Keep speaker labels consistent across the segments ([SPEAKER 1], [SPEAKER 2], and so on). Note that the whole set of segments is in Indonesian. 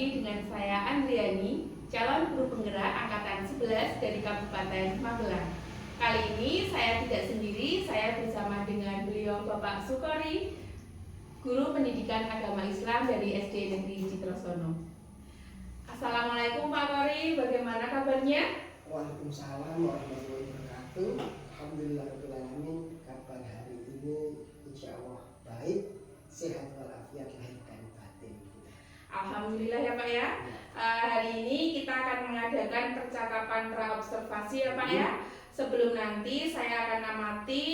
[SPEAKER 1] lagi dengan saya Andriani, calon guru penggerak angkatan 11 dari Kabupaten Magelang. Kali ini saya tidak sendiri, saya bersama dengan beliau Bapak Sukori, guru pendidikan agama Islam dari SD Negeri Citrosono. Assalamualaikum Pak Kori, bagaimana kabarnya?
[SPEAKER 2] Waalaikumsalam warahmatullahi wabarakatuh. Alhamdulillahirrahmanirrahim. Kabar hari ini insya Allah baik, sehat walafiat lahir dan batin.
[SPEAKER 1] Alhamdulillah ya Pak ya. Hari ini kita akan mengadakan percakapan praobservasi ya Pak ya. Sebelum nanti saya akan amati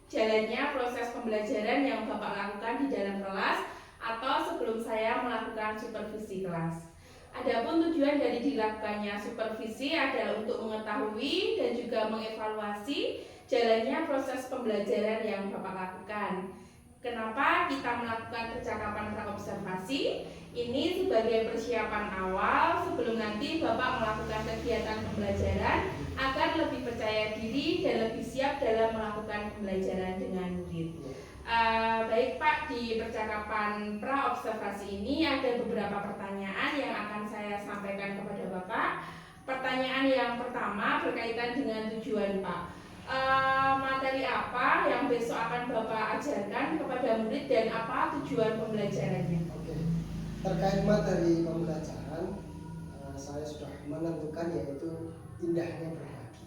[SPEAKER 1] jalannya proses pembelajaran yang Bapak lakukan di dalam kelas atau sebelum saya melakukan supervisi kelas. Adapun tujuan dari dilakukannya supervisi adalah untuk mengetahui dan juga mengevaluasi jalannya proses pembelajaran yang Bapak lakukan. Kenapa kita melakukan percakapan praobservasi? Ini sebagai persiapan awal sebelum nanti Bapak melakukan kegiatan pembelajaran agar lebih percaya diri dan lebih siap dalam melakukan pembelajaran dengan murid. Baik Pak, di percakapan praobservasi ini ada beberapa pertanyaan yang akan saya sampaikan kepada Bapak. Pertanyaan yang pertama berkaitan dengan tujuan Pak. Materi apa yang besok akan Bapak ajarkan kepada murid dan apa tujuan pembelajarannya?
[SPEAKER 2] Oke. Terkait materi pembelajaran, saya sudah menentukan yaitu indahnya berbagi.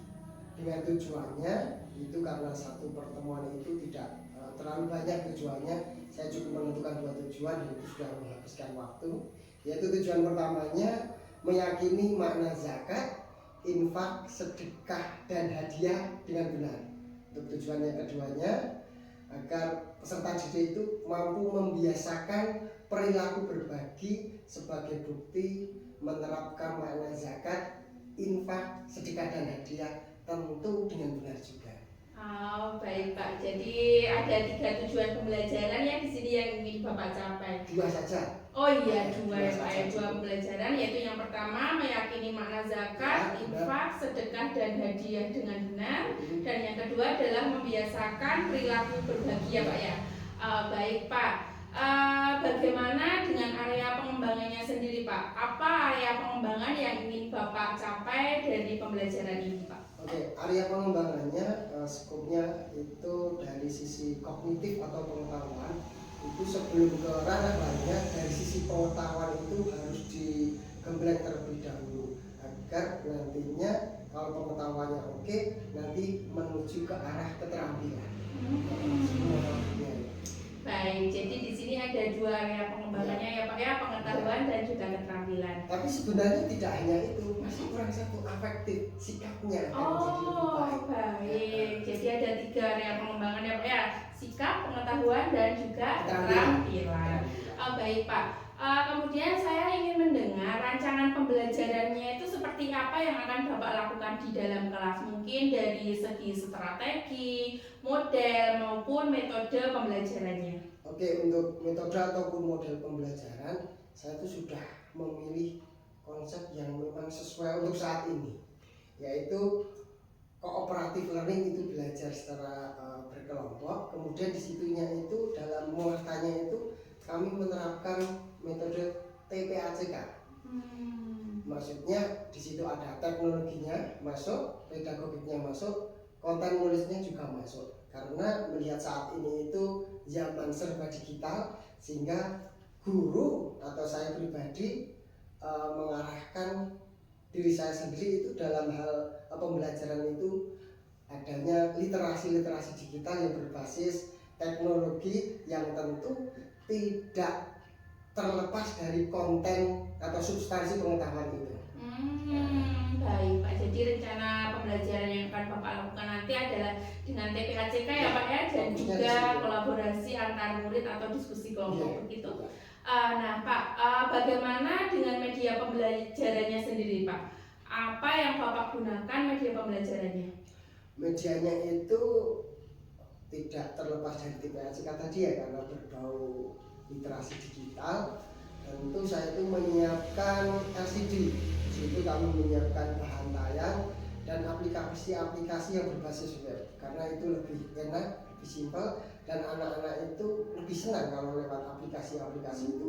[SPEAKER 2] Dengan tujuannya itu karena satu pertemuan itu tidak terlalu banyak tujuannya, saya cukup menentukan dua tujuan dan itu sudah menghabiskan waktu. Yaitu tujuan pertamanya meyakini makna zakat, infak, sedekah, dan hadiah dengan benar. Untuk tujuan yang keduanya, agar peserta didik itu mampu membiasakan perilaku berbagi sebagai bukti menerapkan makna zakat, infak, sedekah, dan hadiah tentu dengan benar juga.
[SPEAKER 1] Oh, baik Pak. Jadi ada 3 tujuan pembelajaran yang di sini yang ingin Bapak capai.
[SPEAKER 2] 2 saja.
[SPEAKER 1] Oh iya, 2 ya Pak ya, 2 pembelajaran, yaitu yang pertama meyakini makna zakat, infak, sedekah, dan hadiah dengan benar. Dan yang kedua adalah membiasakan perilaku berbagi ya Pak ya. Baik Pak. Bagaimana dengan area pengembangannya sendiri Pak? Apa area pengembangan yang ingin Bapak capai dari pembelajaran ini Pak?
[SPEAKER 2] Oke, area pengembangannya skopnya itu dari sisi kognitif atau pengetahuan. Itu sebelum ke ranah lainnya, dari sisi pengetahuan itu harus digembleng terlebih dahulu agar nantinya kalau pengetahuannya oke, nanti menuju ke arah keterampilan.
[SPEAKER 1] Baik, jadi di sini ada 2 area pengembangannya ya Pak ya, pengetahuan dan juga keterampilan.
[SPEAKER 2] Tapi sebenarnya tidak hanya itu, masih kurang satu, afektif, sikapnya akan menjadi lebih baik.
[SPEAKER 1] Baik, jadi ada 3 area pengembangan ya Pak ya, sikap, pengetahuan dan juga keterampilan. Baik Pak, kemudian saya ingin mendengar rancangan pembelajarannya itu seperti apa yang akan Bapak lakukan di dalam kelas, mungkin dari segi strategi, model maupun metode pembelajarannya.
[SPEAKER 2] Oke, untuk metode ataupun model pembelajaran, saya itu sudah memilih konsep yang memang sesuai untuk saat ini, yaitu cooperative learning, itu belajar secara berkelompok. Kemudian disitunya itu dalam muatannya itu kami menerapkan metode TPACK. Maksudnya di situ ada teknologinya masuk, pedagogiknya masuk, konten nulisnya juga masuk. Karena melihat saat ini itu zaman serba digital, sehingga guru atau saya pribadi mengarahkan diri saya sendiri itu dalam hal pembelajaran itu adanya literasi digital yang berbasis teknologi yang tentu tidak terlepas dari konten atau substansi pengetahuan itu.
[SPEAKER 1] Baik Pak, jadi rencana pembelajaran yang akan Bapak lakukan nanti adalah dengan TPACK ya Pak ya, dan juga kolaborasi antar murid atau diskusi kelompok begitu. Nah Pak, bagaimana dengan media pembelajarannya sendiri Pak? Apa yang Bapak gunakan media pembelajarannya?
[SPEAKER 2] Medianya itu tidak terlepas dari TPACK tadi ya, karena berbau literasi digital. Tentu saya itu menyiapkan LCD. Di situ kami menyiapkan bahan tayang dan aplikasi-aplikasi yang berbasis web, karena itu lebih enak, lebih simpel, dan anak-anak itu lebih senang kalau lewat aplikasi-aplikasi itu.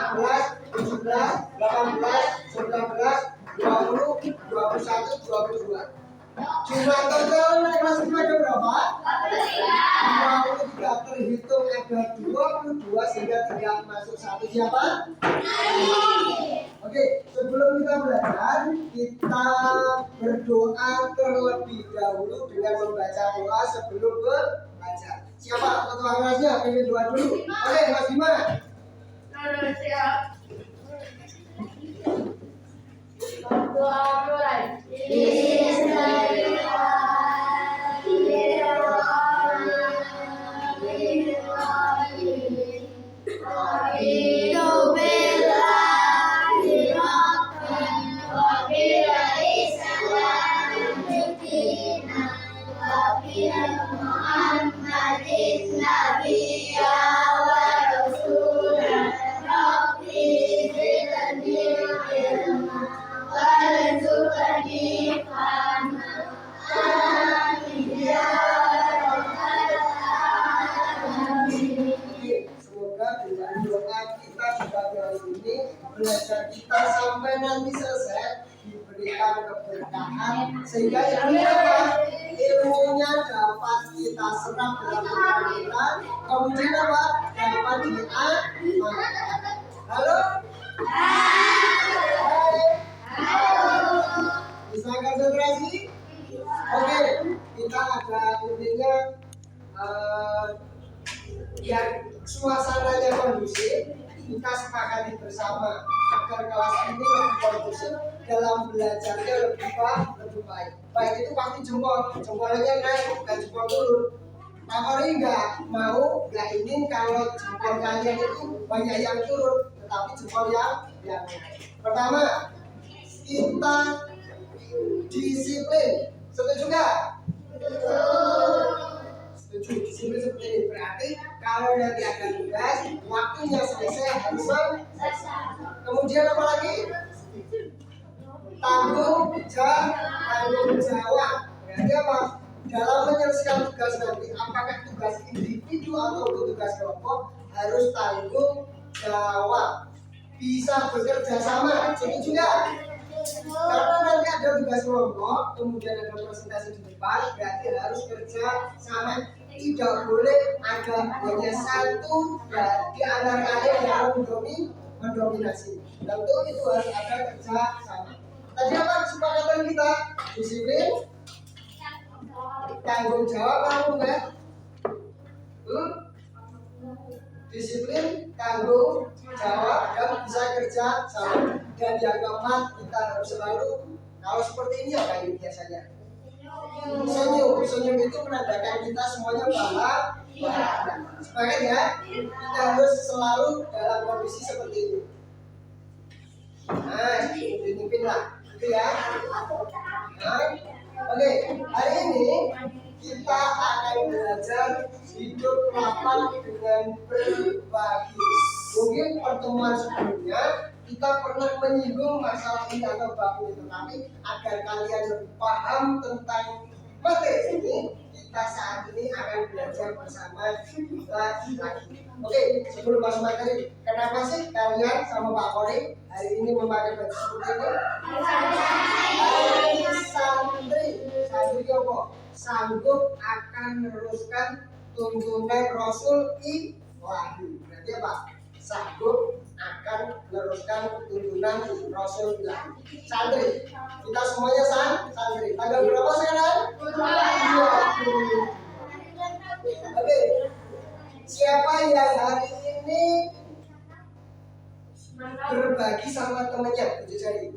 [SPEAKER 2] 16, 17, 18, 19, 20, 21, 22. Jumlah total kelas 5 ada berapa? 23. Terhitung ada 22 sehingga tidak masuk satu. Siapa? Oke, sebelum kita belajar, kita berdoa terlebih dahulu dengan membaca doa sebelum belajar. Siapa ketua kelasnya? Pengen doa dulu. Oke, Mas Bima.
[SPEAKER 3] Siap. Doa mulai.
[SPEAKER 2] belajar kita sampai nanti selesai diberikan keberkahan sehingga ilmunya dapat kita serap dalam pikiran kita, kemudian apa? Dapat diamalkan. Halo? Hai. Bisa konsentrasi? Oke, kita ada intinya yang suasananya kondusif. Kita sepakati bersama agar kelas ini lebih kondusif dalam belajarnya lebih baik. Baik itu pasti jempolnya naik bukan jempol turun. Makori nggak ingin kalau jempol kalian itu banyak yang turun, tetapi jempol yang naik. Pertama, kita disiplin. Setuju nggak? Setuju. Disiplin seperti ini berarti kalau nanti ada tugas, waktunya selesai harus selesai. Kemudian apa lagi? Tanggung jawab. Berarti apa? Dalam menyelesaikan tugas nanti, apakah tugas individu atau tugas kelompok, harus tanggung jawab. Bisa bekerja sama, setuju nggak? Karena nanti ada tugas kelompok, kemudian ada presentasi di depan, berarti harus kerja sama. Tidak boleh ada hanya satu di antara kalian yang mendominasi. Tentu itu harus ada kerja sama. Tadi apa kesepakatan kita? Disiplin, tanggung jawab, kamu kan? Disiplin, tanggung jawab, dan bisa kerja sama. Dan yang keempat, kita harus selalu, kalau seperti ini ya kayak biasanya, senyum itu menandakan kita semuanya bahagia. Sepakat ya? Kita harus selalu dalam kondisi seperti ini. Nah, dipimpin lah, gitu ya. Nah, oke, hari ini kita akan belajar hidup lapang dengan berbagi. Mungkin pertemuan sebelumnya kita pernah menyinggung masalah ini atau bab ini, tetapi agar kalian lebih paham tentang materi ini, kita saat ini akan belajar bersama lagi. Oke, sebelum masuk materi, kenapa sih kalian sama Pak Kori hari ini memakai baju seperti ini? Santri apa? Sanggup akan meneruskan tuntunan Rasul Ilahi. Berarti apa? Sanggup akan meneruskan tuntunan Rasul Ilahi. Santri, kita semuanya santri. Tanggal berapa sekarang? 20. Oke, siapa yang hari ini berbagi sama temannya? Tunjuk jari.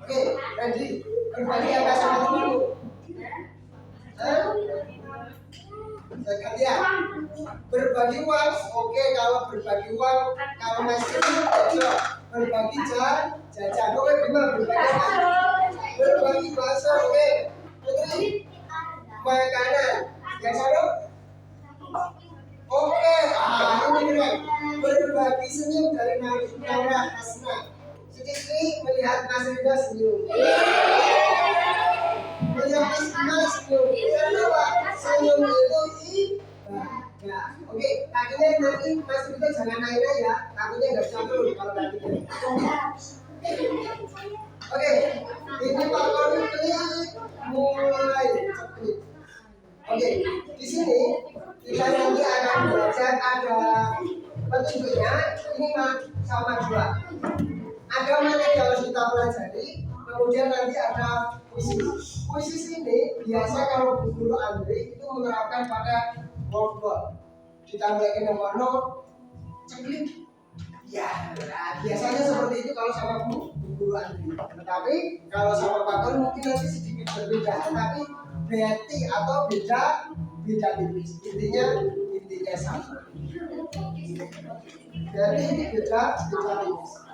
[SPEAKER 2] Oke, Randy, berbagi apa sama temanmu? Ya, berbagi uang. Oke, kalau berbagi uang, kalau masih berbagi jajan. Oke, gimana berbagi apa? Berbagi bakso. Oke, Putri, makanan. Yang satu? Oke, ini keren. Berbagi senyum dari Naura Hasna. Siti melihat Mas Rida senyum. Melihat Mas senyum. Kenapa? Senyum itu ibadah. Oke, kakinya nanti Mas Rida jangan naik ya. Takutnya nggak bisa turun kalau kakinya. Oke, ini Pak Kori klik mulai klik. Oke, di sini kita nanti akan belajar ada petunjuknya. Ini sama dua. Ada materi yang harus kita pelajari, kemudian nanti ada puisi. Puisi ini biasa kalau guru Andri itu menerapkan pada word. Ditambahin nomor 0, ceklik. Ya, biasanya seperti itu kalau sama guru Andri. Tetapi kalau sama Pak Kori mungkin nanti sedikit berbeda, tapi berarti atau beda tipis. Intinya sama. Jadi ini beda tipis.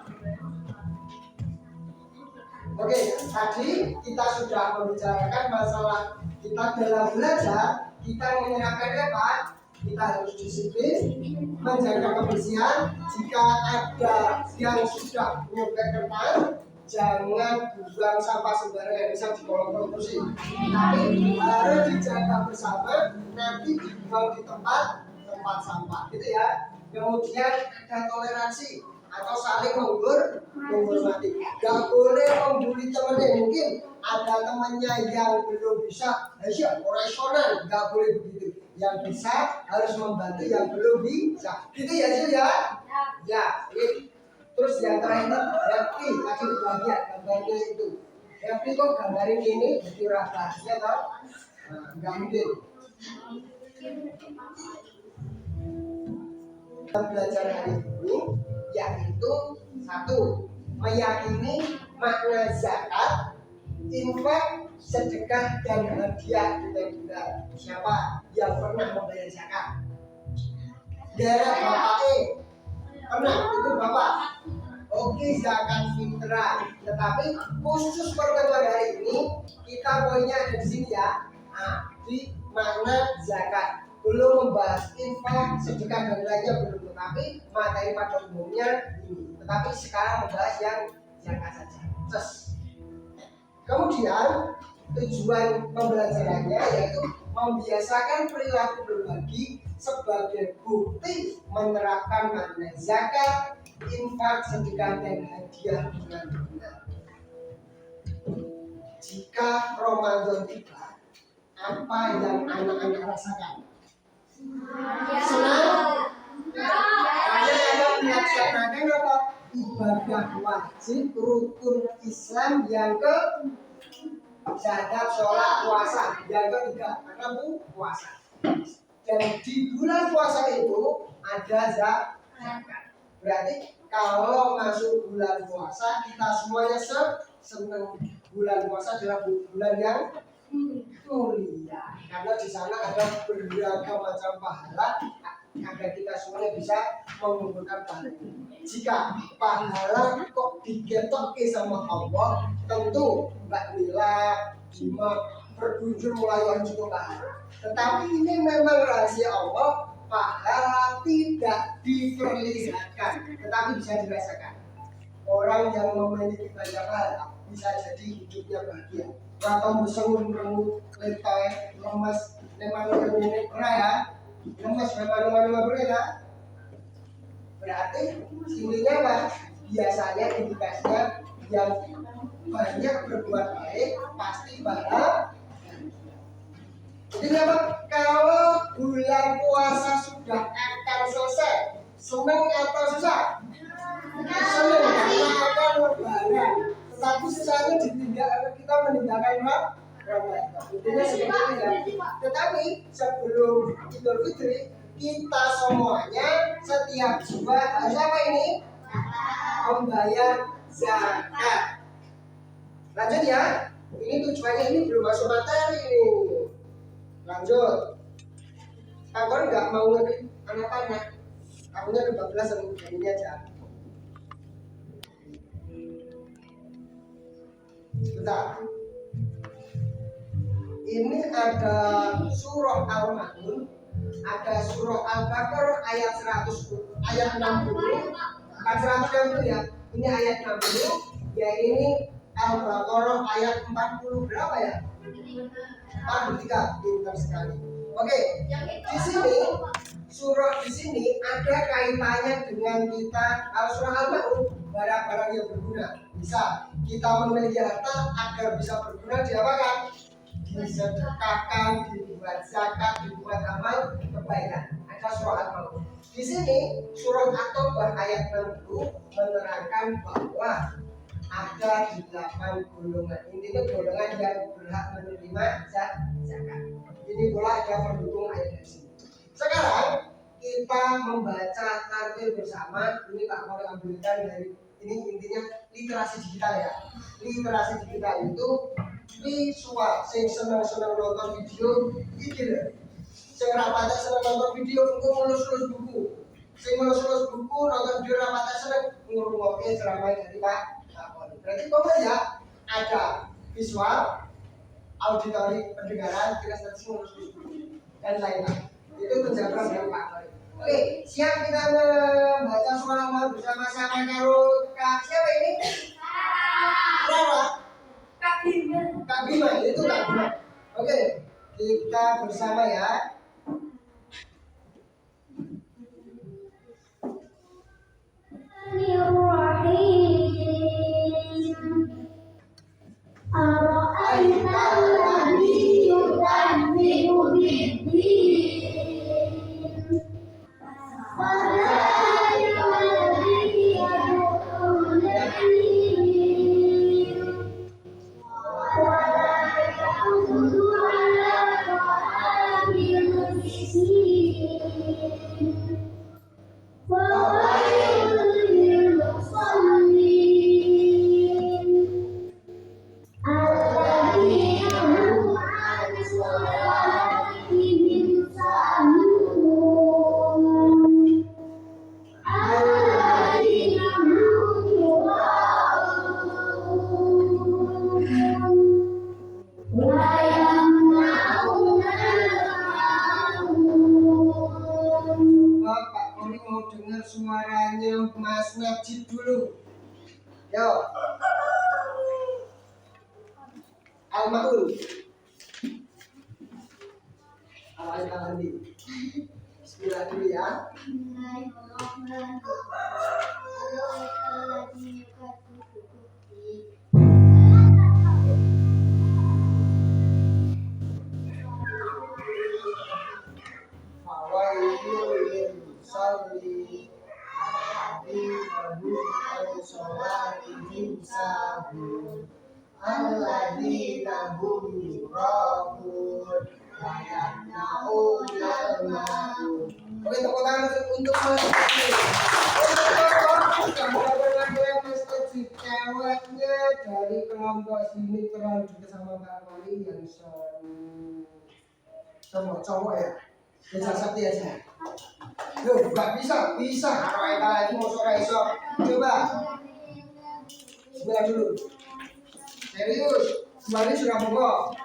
[SPEAKER 2] Oke, tadi kita sudah membicarakan masalah kita dalam belajar, kita menerapkan apa? Kita harus disiplin, menjaga kebersihan. Jika ada yang sudah nyobek kertas, jangan buang sampah sembarangan, bisa di kolong produksi. Tapi harus dijaga bersama, nanti dibuang di tempat sampah, gitu ya. Kemudian ada toleransi. atau saling menghormati. Gak boleh membuli temannya. Mungkin ada temannya yang belum bisa, operasional, gak boleh begitu. Yang bisa harus membantu yang belum bisa. Gitu ya Sil ya? Ya. Terus yang terakhir happy, tadi bahagia gambarnya itu. Happy kok gambarin ini jadi rahasia toh? Nah, nggak mungkin. Kita belajar hari ini yaitu satu, meyakini makna zakat, infak, sedekah dan hadiah kita. Siapa yang pernah membayar zakat? Daerah Bapak pernah, itu Bapak. Oke, zakat fitrah. Tetapi khusus pertemuan hari ini kita poinnya ada di sini ya. Nah, di mana zakat. Belum membahas infak, sedekah dan lainnya belum. Tetapi materi pada umumnya ini. Tetapi sekarang membahas yang zakat saja. Terus. Kemudian tujuan pembelajarannya yaitu membiasakan perilaku berbagi sebagai bukti menerapkan makna zakat, infak, sedekah dan hadiah dengan benar. Jika Ramadan tiba, apa yang anak-anak rasakan? Senang? Karena ada melaksanakan apa? Ibadah wajib rukun Islam yang ke syahadat, sholat, puasa. Yang ketiga, karena puasa. Dan di bulan puasa itu ada zakat. Berarti kalau masuk bulan puasa kita semuanya senang. Bulan puasa adalah bulan yang mulia karena di sana ada berbagai macam pahala agar kita semuanya bisa mengumpulkan pahala. Jika pahala kok diketok sama Allah, tentu Mbak Mila, Bima berbujur mulai wajib pahala. Tetapi ini memang rahasia Allah, pahala tidak diperlihatkan, tetapi bisa dirasakan. Orang yang memiliki banyak pahala bisa jadi hidupnya bahagia. Atau bersengun rengut, lepai, lemas, lemah-lemah ini pernah ya? Lemas, lemah-lemah pernah ya? Berarti intinya apa? Biasanya indikasinya yang banyak berbuat baik pasti bahagia. Jadi apa? Kalau bulan puasa sudah akan selesai, senang atau susah? Senang karena akan lebaran. Tetapi susahnya kita meninggalkan Ramadan. Intinya seperti itu ya. Tetapi sebelum Idul Fitri, kita semuanya setiap jiwa harus apa ini? Membayar zakat. Lanjut ya. Ini tujuannya ini belum masuk materi ini. Lanjut. Kakor nggak mau ngerti anak-anak. Akunya 12 sama ini aja. Sebentar. Ini ada surah Al-Ma'un, ada surah Al-Baqarah ayat 100, ayat 60, bukan 160 ya. Ini ayat 60, ya ini Al-Baqarah ayat 40 berapa ya? 43, pintar sekali. Oke, di sini surah di sini ada kaitannya dengan kita surah Al-Ma'un, barang-barang yang berguna. Bisa kita memiliki harta agar bisa berguna diapakan? Disedekahkan, dibuat zakat, dibuat amal kebaikan. Ada surah Al-Ma'un. Di sini surah At-Taubah ayat 60 menerangkan bahwa ada 8 golongan. Intinya golongan yang berhak menerima zakat. Ini pula ada pendukung ayat di sini. Sekarang kita membaca tartil bersama. Ini tak mau ambilkan dari ini intinya literasi digital ya. Literasi digital itu visual. Sing senang-senang nonton video iki lho. Sing ora patek seneng nonton video engko ngelus-elus buku. Sing ngelus-elus buku nonton video ora patek seneng ngrungokke ceramah dari Pak Kapolri. Berarti ya ada visual, auditori pendengaran, kita ngelus-elus buku dan lain-lain. Itu penjabaran dari Pak Kapolri. Oke, siap kita membaca surah Al-Ma'un bersama-sama karo Kak siapa ini? Rara. Kak Bima, itu Kak Bima. Oke, kita bersama ya.
[SPEAKER 3] Ini
[SPEAKER 2] mau dengar suaranya Mas Najib dulu. Yo. Al-Ma'un. Al-Alim. Bismillah dulu ya. Fawailul musalli alladzina hum yura'un wa yamna'una al-ma'un. Oke, tepuk tangan untuk Mas Najib. Ceweknya dari kelompok sini terlalu juga sama Mbak Mali yang sama cowok ya. Bisa sakti aja. Loh, nggak bisa. Kalau kita lagi mau sore esok. Coba. Sebelah dulu. Serius, semuanya sudah pokok.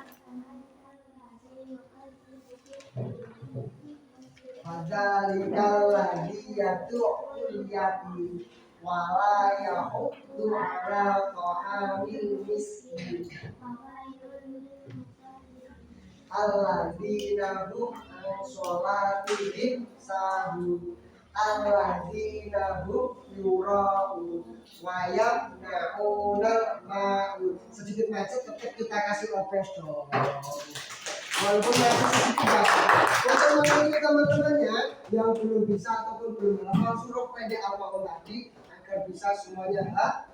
[SPEAKER 2] Padzalikal ladzi yad'ul yatim wala yahuddu ala ta'amil miskin. Alladzina hum an sholatihim sahun alladzina hum yura'un wa yamna'unal ma'un. Sedikit macet tetap kita kasih oplos dong. Walaupun macet sedikit macet. Bagaimana teman-temannya yang belum bisa ataupun belum hafal surah pendek Al-Ma'un tadi agar bisa semuanya hafal.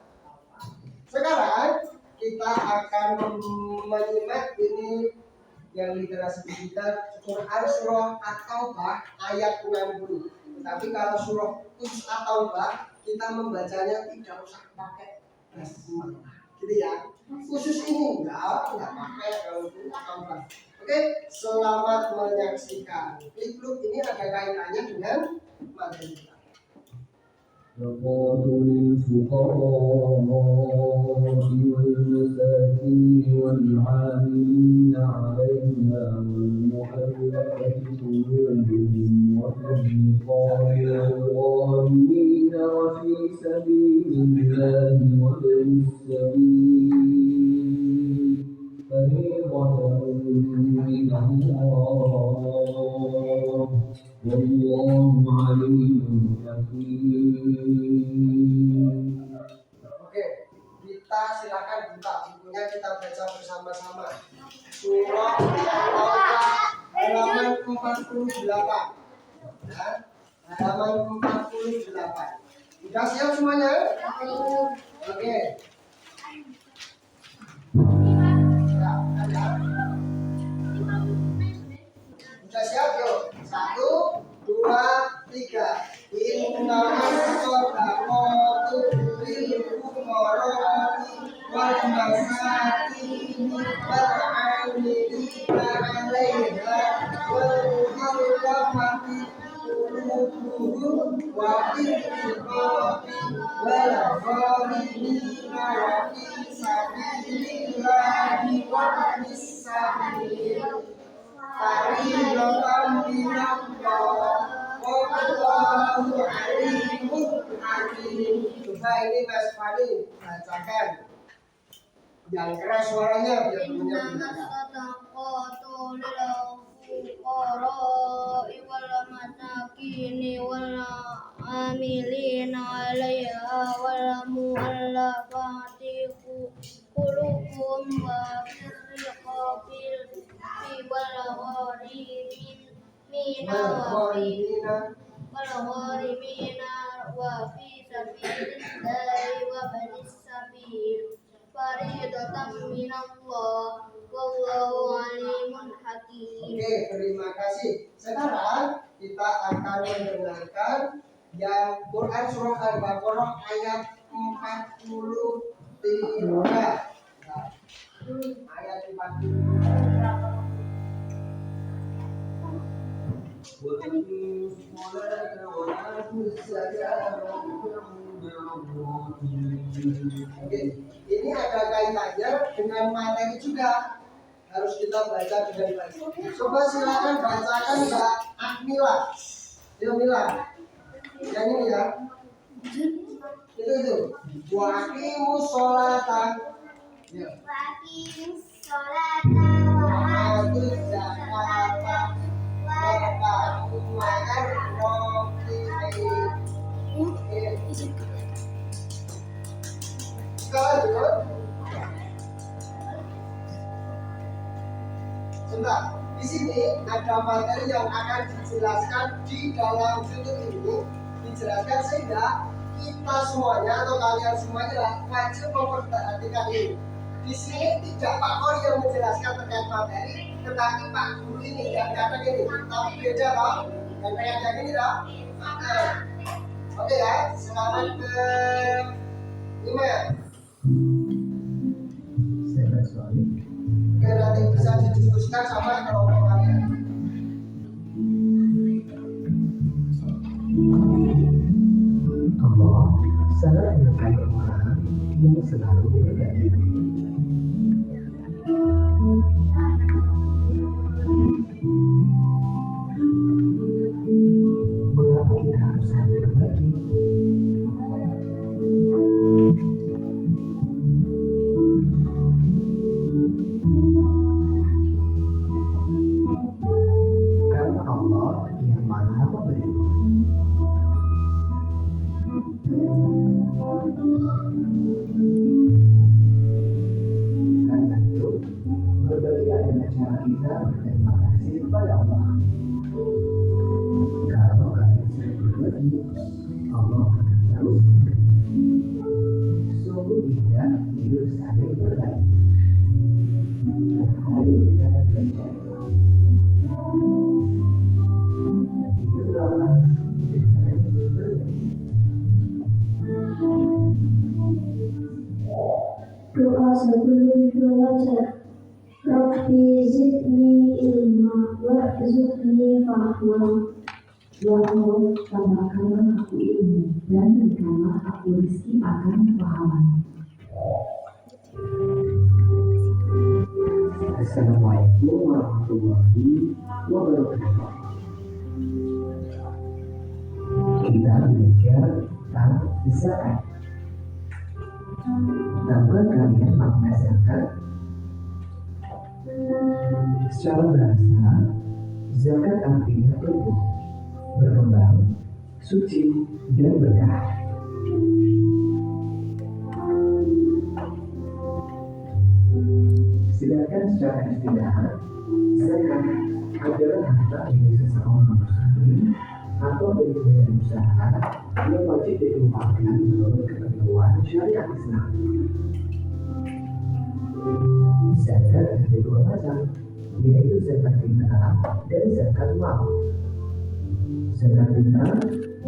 [SPEAKER 2] Sekarang kita akan menyimak ini yang literasi digital Quran surah At-Taubah ayat 60. Tapi kalau surah At-Taubah kita membacanya tidak usah pakai basmalah, gitu ya. Khusus ini enggak pakai kalau At-Taubah. Oke, selamat menyaksikan. Klip ini ada kaitannya dengan materi kita.
[SPEAKER 4] يقول للفقراء والمساكين والعاملين عليها والمؤلفة قلوبهم وفي الرقاب والغارمين وفي سبيل الله وابن السبيل فريضة من الله والله عليم حكيم.
[SPEAKER 2] Oke, kita silakan buka bukunya, kita baca bersama-sama. Surah Al-Taubah halaman 48. Ya, halaman 48. Sudah siap semuanya? Oke. Sudah siap, yuk. 1, 2, 3. Innamas shadaqatu lil fuqara'i wal masakin wal 'amilina 'alaiha wal mu'allafati qulubuhum wa fil riqabi wal gharimina wa fi sabilillahi wa bis sabil. Fariyatan minallah. Wallahu alimun hakim. Coba ini Mas Fani bacakan yang keras suaranya biar temennya mendengar.
[SPEAKER 3] wal masakin wal amilina 'alaiha wal mu'allafati qulubuhum wa fil riqabil wal gharimina wa fi sabilillahi wa banis sabil faridatan minallah wallahu alimun hakim.
[SPEAKER 2] Oke, terima kasih. Sekarang kita akan mendengarkan yang Quran surah Al-Baqarah ayat 43. Ayat 43. Oke, ini ada kaitannya dengan materi juga. Harus kita baca dengan baik. Coba silakan bacakan Mbak Akmila. Yo Mila. Yang ini ya. Itu. Wa aqimus sholata. Ya.
[SPEAKER 3] Waqimus sholata wa atuz zakata warka'u ma'ar raki'in.
[SPEAKER 2] Sekarang sebentar, di sini ada materi yang akan dijelaskan di dalam YouTube ini, dijelaskan sehingga kita semuanya atau kalian semuanya wajib memperhatikan ini. Di sini tidak Pak Kori yang menjelaskan terkait materi, tetapi Pak Guru ini yang datang ini, tapi beda loh, dan yang ini loh. Oke ya, selamat ke 5. Oke, nanti bisa didiskusikan sama kelompok kalian.
[SPEAKER 5] Allah sangat menyukai orang yang selalu berbagi. Mengapa kita harus saling berbagi? Karena Allah yang Maha Pemberi. Karena itu, berbagi adalah cara kita berterima kasih kepada Allah. Kalau kalian sering berbagi, Allah akan terus memberi. Sungguh indah hidup saling berbagi. Hari ini kita akan belajar. Itulah dengan berbagi.
[SPEAKER 3] Doa sebelum belajar. Rabbi zidni ilma warzuqni fahma.
[SPEAKER 5] Ya Allah, tambahkanlah aku ilmu dan berikanlah aku rezeki akan kepahaman. Assalamualaikum warahmatullahi wabarakatuh. Kita belajar tentang zakat. Tahukah kalian makna zakat? Secara bahasa, zakat artinya tumbuh, berkembang, suci, dan berkah. Sedangkan secara istilah, zakat adalah harta milik seseorang muslim atau milik badan usaha yang wajib dikeluarkan menurut ketentuan syariat Islam. Zakat ada dua macam, yaitu zakat fitrah dan zakat mal. Zakat fitrah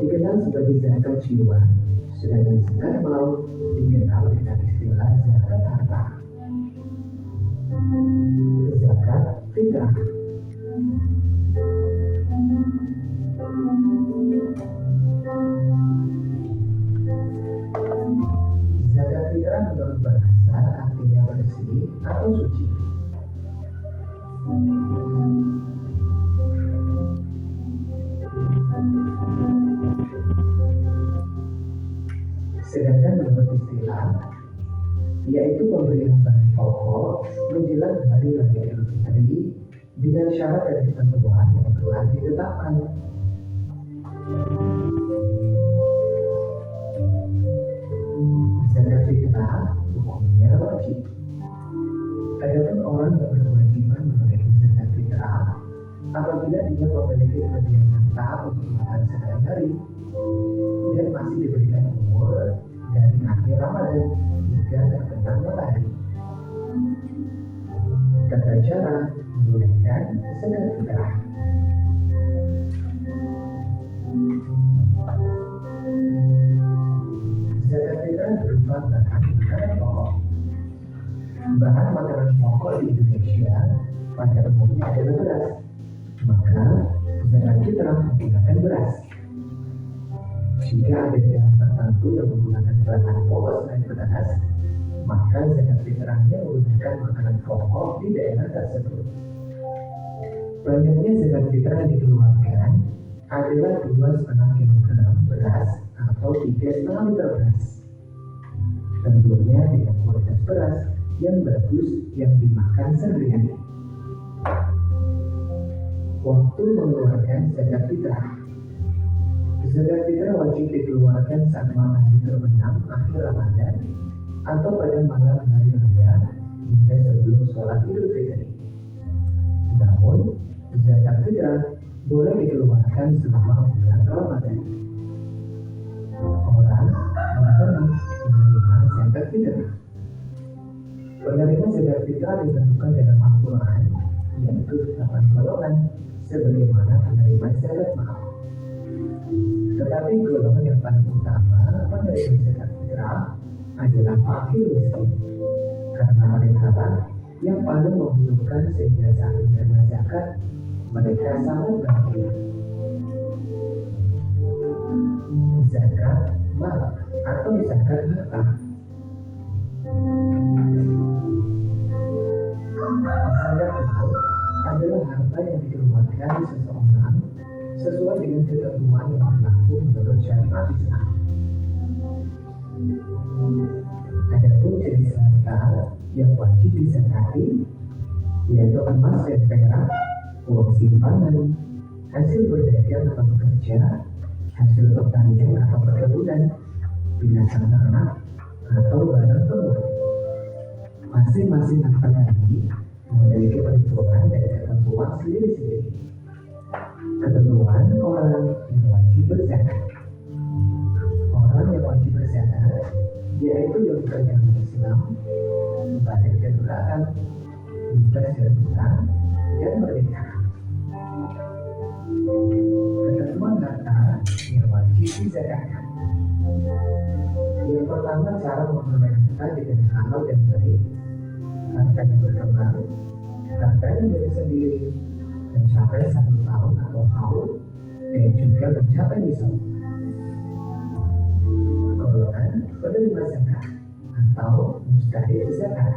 [SPEAKER 5] dikenal sebagai zakat jiwa, sedangkan zakat mal dikenal dengan istilah zakat harta. Zakat fitrah. Zakat fitrah menurut bahasa artinya bersih atau suci. Sedangkan menurut istilah, yaitu pemberian bahan pokok menjelang hari raya Idul Fitri dengan syarat dan ketentuan yang telah ditetapkan. Zakat fitrah hukumnya wajib. Adapun orang yang berkewajiban menunaikan zakat fitrah apabila dia memiliki kelebihan harta untuk makan sehari-hari dan masih diberikan umur dari akhir Ramadan hingga terbenam matahari. Tata cara menunaikan zakat fitrah. Zakat fitrah berupa bahan makanan pokok. Bahan makanan pokok di Indonesia pada umumnya adalah beras. Maka zakat fitrah menggunakan beras. Jika ada daerah tertentu yang menggunakan bahan pokok selain beras, maka zakat fitrahnya menggunakan makanan pokok di daerah tersebut. Banyaknya zakat fitrah dikeluarkan adalah 2,5 kilogram beras atau 3,5 liter beras. Tentunya dengan kualitas beras yang bagus yang dimakan sehari-hari. Waktu mengeluarkan zakat fitrah. Zakat fitrah wajib dikeluarkan saat matahari terbenam akhir Ramadan atau pada malam hari raya hingga sebelum sholat Idul Fitri. Namun, zakat fitrah boleh dikeluarkan selama bulan Ramadan. Orang yang berhak menerima zakat fitrah. Penerima zakat fitrah ditentukan dalam Al-Quran, yaitu 8 golongan, sebagaimana penerima zakat mal. Tetapi golongan yang paling utama penerima zakat fitrah adalah fakir miskin, karena mereka lah yang paling membutuhkan sehingga saat menerima zakat mereka sangat bahagia. Zakat mal atau zakat harta. Zakat mal adalah harta yang dikeluarkan seseorang sesuai dengan ketentuan yang berlaku menurut syariat Islam. Adapun jenis harta yang wajib dizakati yaitu emas dan perak, uang simpanan, hasil berdagang atau bekerja, hasil pertanian atau perkebunan, binatang ternak, atau barang temuan. Masing-masing harta tadi memiliki perhitungan dan ketentuan sendiri-sendiri. Ketentuan orang yang wajib berzakat. Orang yang wajib berzakat yaitu yang beragama Islam, balik dan belakang, bebas dan hutang, dan merdeka. Ketentuan harta yang wajib dizakatkan. Yang pertama, cara mengelola harta dengan halal dan baik. Harta yang berkembang, harta yang milik sendiri, mencapai 1 tahun atau haul, dan juga mencapai nisab. Golongan penerima zakat atau mustahil zakat.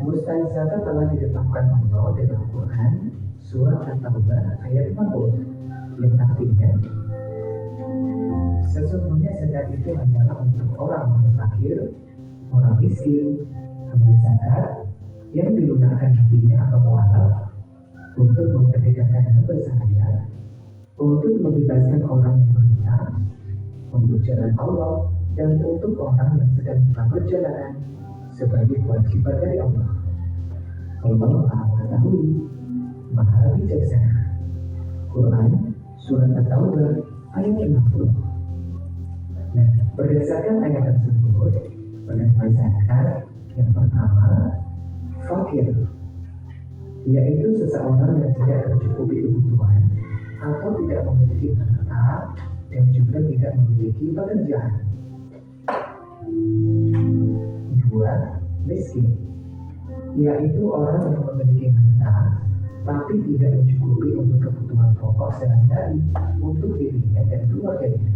[SPEAKER 5] Mustahil zakat telah ditetapkan Allah dalam Al-Quran Surat At-Taubah ayat 50 yang artinya sesungguhnya zakat itu hanyalah untuk orang fakir, orang miskin, pemberi zakat yang dilunakkan hatinya atau mualaf, untuk memerdekakan hamba sahaya, untuk membebaskan orang yang berhutang, untuk jalan Allah, dan untuk orang yang sedang dalam perjalanan sebagai kewajiban dari Allah. Allah Maha Mengetahui, Maha Bijaksana. Quran Surat At-Taubah ayat 60. Nah, berdasarkan ayat tersebut, penerima zakat yang pertama, fakir, yaitu seseorang yang tidak tercukupi kebutuhan atau tidak memiliki harta dan juga tidak memiliki pekerjaan. 2. Miskin, yaitu orang yang memiliki harta tapi tidak mencukupi untuk kebutuhan pokok sehari-hari untuk dirinya dan keluarganya.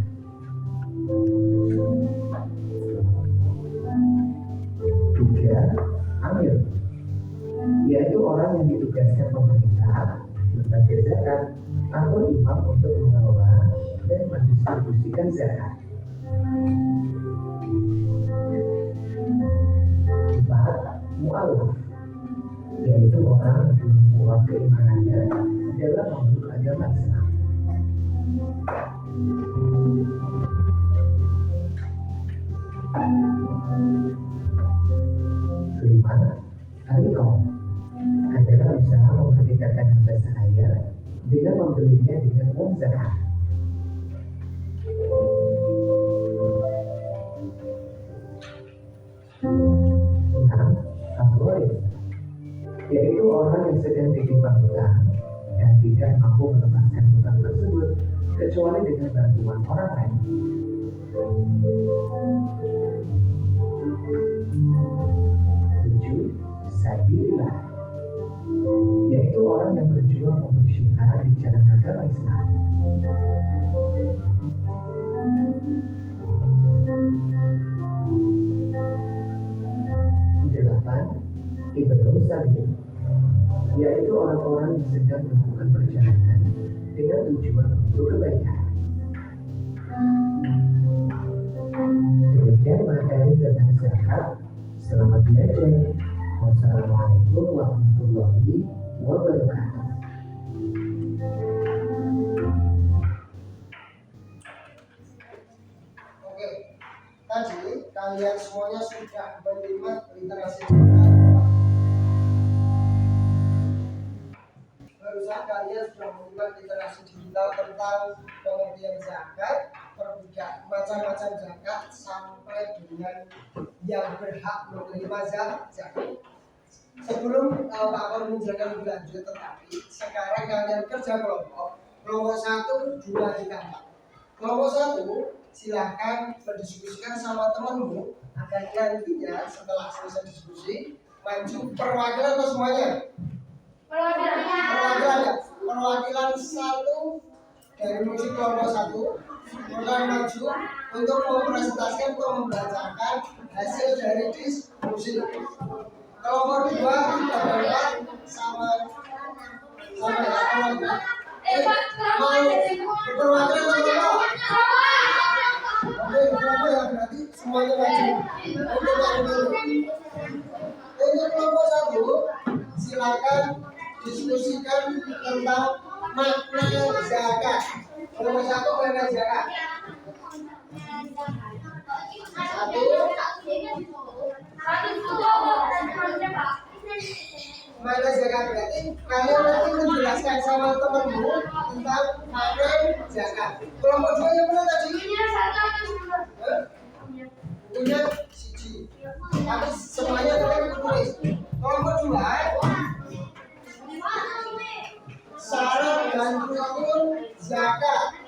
[SPEAKER 5] 3. Amil, yaitu orang yang ditugaskan pemerintah, lembaga zakat, atau imam untuk mengelola dan mendistribusikan zakat. 4. Mu'alaf, yaitu orang yang belum kuat keimanannya dalam memeluk agama Islam. 5. Harikah adalah usaha memerdekakan hamba sahaya dengan membelinya dengan uang zakat. 6. Al-Gharib, yaitu orang yang sedang ditimpa hutang dan tidak mampu melepaskan hutang tersebut kecuali dengan bantuan orang lain. 7. Sabilillah, yaitu orang yang berjuang untuk syiar di jalan agama Islam. 8. Ibnu Sabil, yaitu orang-orang yang sedang melakukan perjalanan dengan bertujuan untuk kebaikan. Demikian materi tentang zakat. Selamat belajar. Wassalamualaikum warahmatullahi wabarakatuh.
[SPEAKER 2] Oke, tadi kalian semuanya sudah menerima literasi digital. Barusan kalian sudah menerima literasi digital tentang pengertian zakat, perbedaan macam-macam zakat sampai dengan yang berhak menerima zakat. Sebelum Pak Kon menjelaskan lebih lanjut, tetapi sekarang kalian kerja kelompok. Kelompok 1, 2, 3, 4. Kelompok 1 silahkan berdiskusikan sama temanmu agar nantinya setelah selesai diskusi maju perwakilan atau semuanya? Perwakilan 1 dari musik kelompok 1 akan maju untuk mempresentasikan atau membacakan hasil dari diskusi. Kelompok 2 tidak sama mau perwakilan atau oke, kelompok ya berarti semuanya maju. Untuk kelompok 1 silakan diskusikan tentang makna zakat. Kelompok 1 makna zakat. 1. Makna zakat berarti kalian nanti menjelaskan sama temanmu tentang makna zakat. Kelompok 2 yang mana tadi? Punya siji. Tapi semuanya tetap ditulis. Kelompok 2 syarat dan rukun zakat.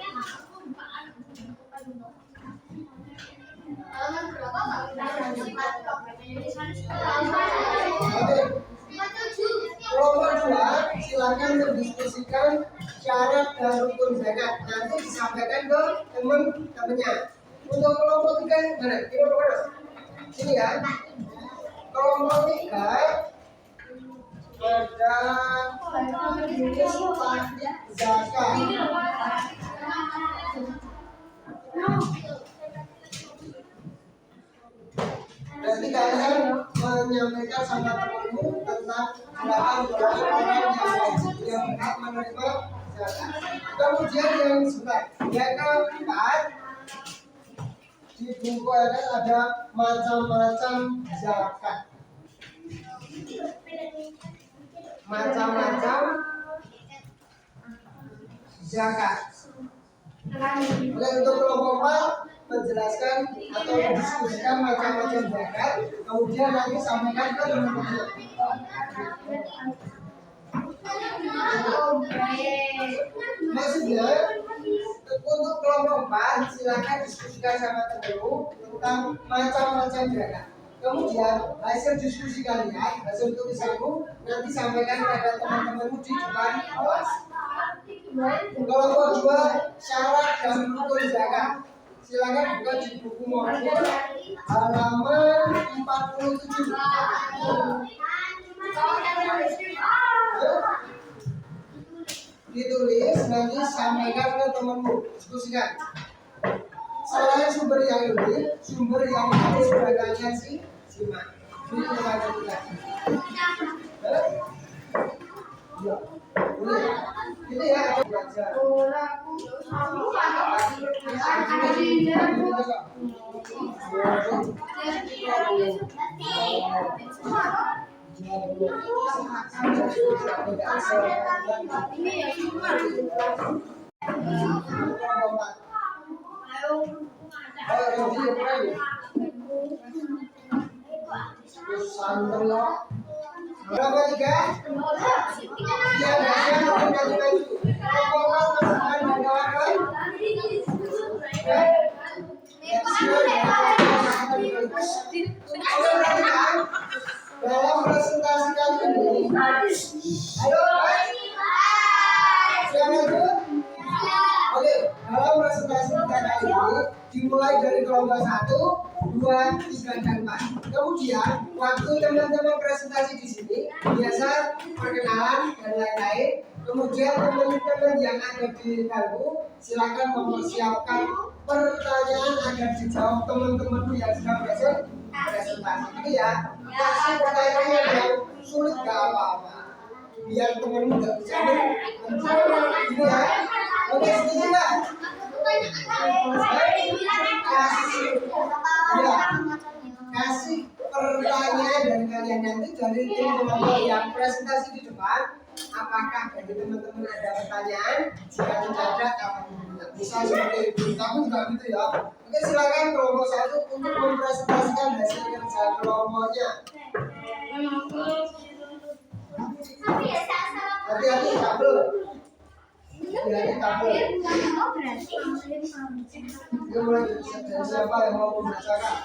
[SPEAKER 2] Kelompok 2 silakan mendiskusikan syarat dan rukun zakat. Nanti disampaikan ke teman-temannya. Untuk kelompok 3 mana? Kelompok mana? Sini ya. Kelompok 3 ada zakat. Berarti kalian menyampaikan sama temanmu tentang berapa yang berhak menerima zakat. Kemudian yang keempat di buku ada macam-macam zakat. Macam-macam zakat. Oke, untuk kelompok 4 menjelaskan atau mendiskusikan macam-macam zakat, kemudian nanti sampaikan ke teman-teman. Maksudnya untuk kelompok 4 silakan diskusikan sama temanmu tentang macam-macam zakat. Kemudian hasil diskusi kalian, hasil tulisanmu nanti sampaikan kepada teman-temanmu di depan kelas. Kelompok 2 syarat dan rukun zakat. Silakan buka di buku modul halaman 47. Ditulis nanti sampaikan ke temanmu, diskusikan. Selain sumber yang ini, sumber yang lain sudah kalian simak. Ini kepada kita. Ya, boleh. Ini ya ada belajar. Berapa tiga? Yang bagian ganti baju. Dalam presentasi kali ini, ayo, siapa itu? Oke, dalam presentasi kita kali ini dimulai dari kelompok 1, 2, 3, dan 4. Kemudian waktu teman-teman presentasi di sini biasa perkenalan dan lain-lain. Kemudian teman-teman yang ada di bangku silakan mempersiapkan pertanyaan agar dijawab teman-temanku yang sedang presentasi. Itu ya. Kasih pertanyaan yang sulit gak apa-apa. Biar temanmu nggak bisa menjawab. Ini ya. Oke, setuju nggak? Kasih pertanyaan dari kalian nanti dari teman-teman yang presentasi di depan. Apakah dari teman-teman ada pertanyaan? Jika tidak ada, kamu bisa seperti itu. Kamu juga gitu ya. Oke, silakan kelompok 1 untuk mempresentasikan hasil kerja kelompoknya. Hati-hati kabel. Hati-hati kabel. Ini mulai dari siapa yang mau membacakan?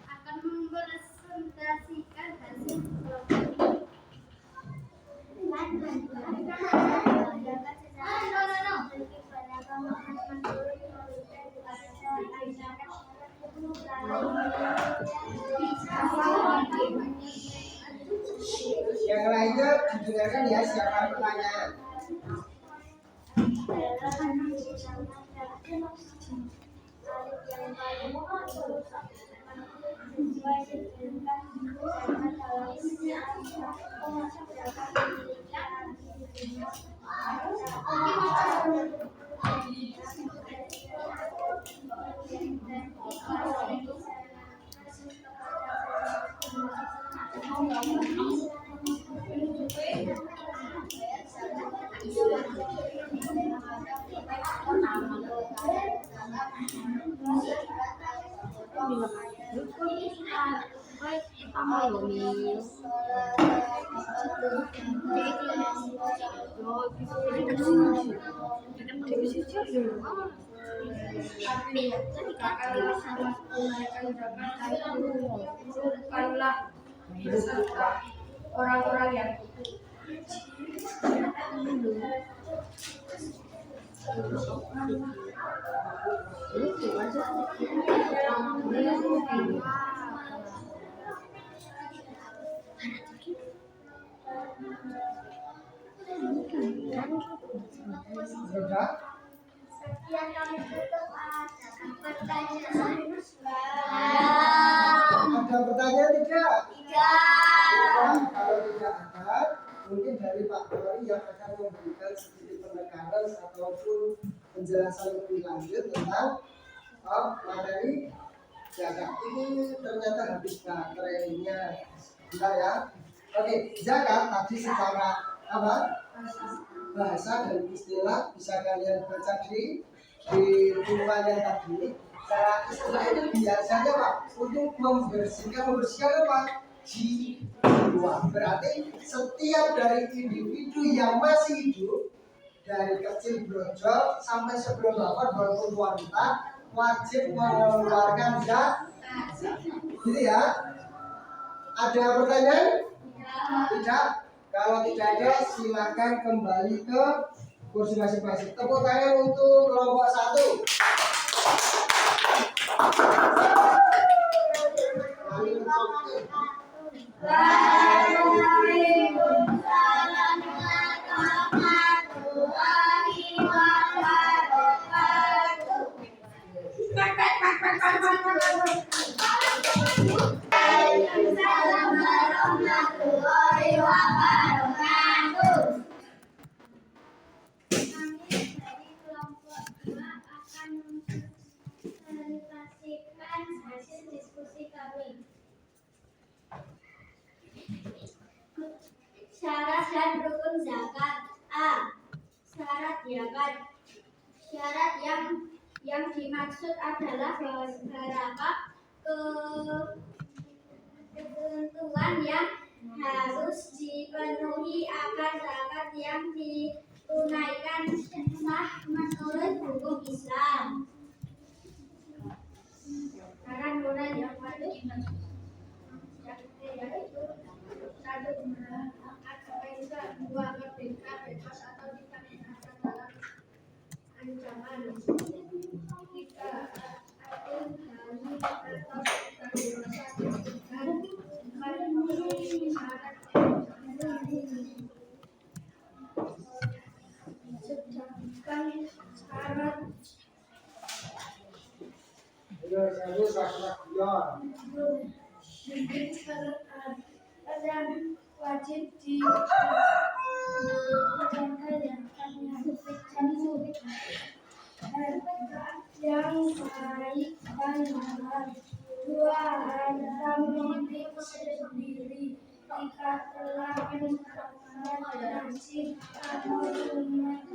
[SPEAKER 3] Akan mempresentasikan hasil
[SPEAKER 2] Yang lainnya didengarkan ya, siapa pertanyaan.
[SPEAKER 1] Bukanlah orang-orang yang
[SPEAKER 2] Sudah?
[SPEAKER 3] yang kami tutup pertanyaan.
[SPEAKER 2] Ada pertanyaan tidak?
[SPEAKER 3] Tidak.
[SPEAKER 2] Kalau tidak ada, mungkin dari Pak Tori yang akan memberikan sedikit penekanan ataupun penjelasan lebih lanjut tentang materi zakat. Ini ternyata habis baterainya, enggak ya? Oke, zakat tadi secara apa? Bahasa dan istilah bisa kalian baca di bukunya tadi. Secara istilah itu biasanya Pak untuk membersihkan apa? Jiwa. Berarti setiap dari individu yang masih hidup dari kecil brojol sampai sebelum wafat walaupun wanita wajib mengeluarkan zakat. Gitu ya. Ada pertanyaan? Tidak. Kalau tidak ada, silakan kembali ke kursi masing-masing. Tepuk tangan untuk kelompok 1.
[SPEAKER 3] Waalaikumsalam warahmatullahi wabarakatuh. Waalaikumsalam warahmatullahi wabarakatuh. Kami dari kelompok 2 akan mempresentasikan hasil diskusi kami. Syarat dan rukun zakat. A. Syarat zakat. Syarat yang dimaksud adalah beberapa ketentuan yang harus dipenuhi agar zakat yang ditunaikan sah menurut hukum Islam. Syarat mulai yang wajib yaitu 1. Agama Islam, 2. Merdeka, bebas atau tidak menyerahkan dalam
[SPEAKER 2] Ayo, saya sudah guyon.
[SPEAKER 3] dan wajib di yang baik dan benar. Dua, Anda milik sendiri jika telah melakukan nasib atau kemudian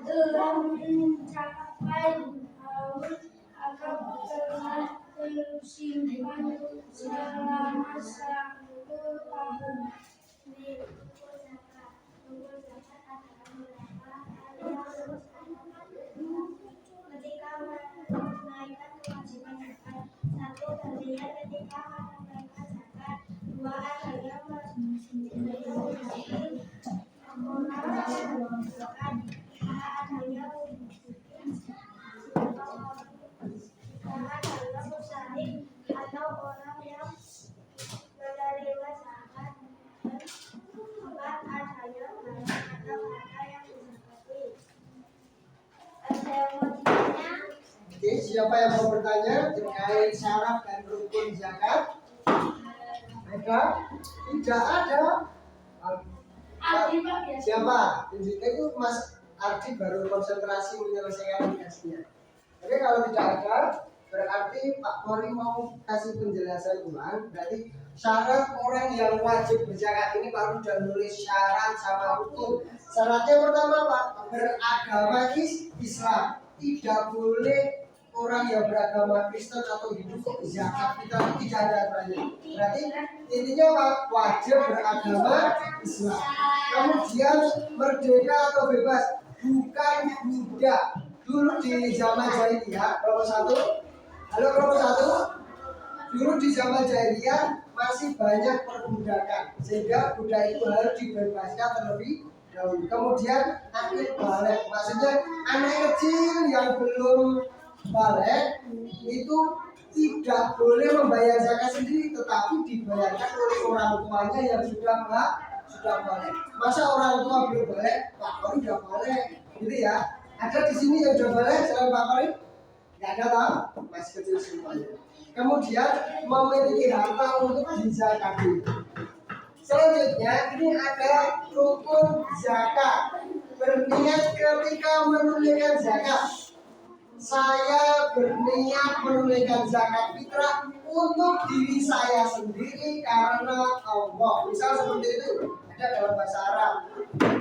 [SPEAKER 3] telah mencapai haul atau telah tersimpan selama 1 tahun. Ketika menunaikan kewajiban zakat, 1 terlihat ketika menunaikan zakat, 2 adanya menunaikan zakat, 3 adanya musafir atau orang yang menerima zakat, 4 adanya barang atau harta yang dizakati. Ada yang mau ditanya?
[SPEAKER 2] Oke, siapa yang mau bertanya terkait syarat dan rukun zakat? Ada? Tidak ada. Siapa? Tunjuknya itu Mas Ardi baru konsentrasi menyelesaikan tugasnya. Oke, kalau tidak ada, berarti Pak Mori mau kasih penjelasan ulang. Berarti syarat orang yang wajib berzakat ini baru udah nulis syarat sama rukun. Syaratnya pertama Pak, beragama Islam. Tidak boleh orang yang beragama Kristen atau Hindu kok zakat kita tidak ada aturannya. Berarti intinya Pak, wajib beragama Islam. Kemudian merdeka atau bebas, bukan budak. Dulu di zaman jahiliyah, kelompok 1. Halo kelompok 1. Dulu di zaman jahiliyah masih banyak perbudakan, sehingga budak itu harus dibebaskan terlebih dahulu. Kemudian akil balik, maksudnya anak kecil yang belum balik itu tidak boleh membayar zakat sendiri, tetapi dibayarkan oleh orang tuanya yang sudah balik. Masa orang tua belum balik, Pak Kori udah balik, gitu ya? Ada di sini yang udah balik selain Pak Kori? Nggak ada toh? Masih kecil semuanya. Kemudian memiliki harta untuk dizakati. Selanjutnya ini ada rukun zakat. Berniat ketika menunaikan zakat. Saya berniat menunaikan zakat fitrah untuk diri saya sendiri karena Allah. Misal seperti itu. Ada dalam bahasa Arab.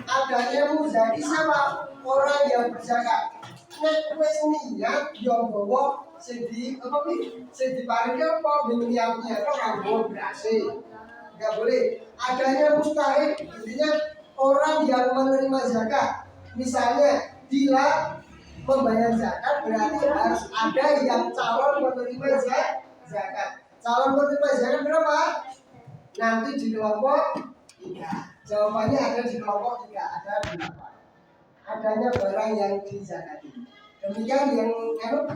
[SPEAKER 2] Adanya muzaki sama orang yang berzakat. Nek wis niat yo nggawa sing diparingi apa niatnya kok nganggo berhasil. Enggak boleh. Adanya mustahil, intinya orang yang menerima zakat. Misalnya bila membayar zakat berarti harus ada yang calon menerima zakat. Calon menerima zakat berapa? Nanti di kelompok 3. Jawabannya ada di kelompok 3, ada 8. Adanya barang yang dizakati. Demikian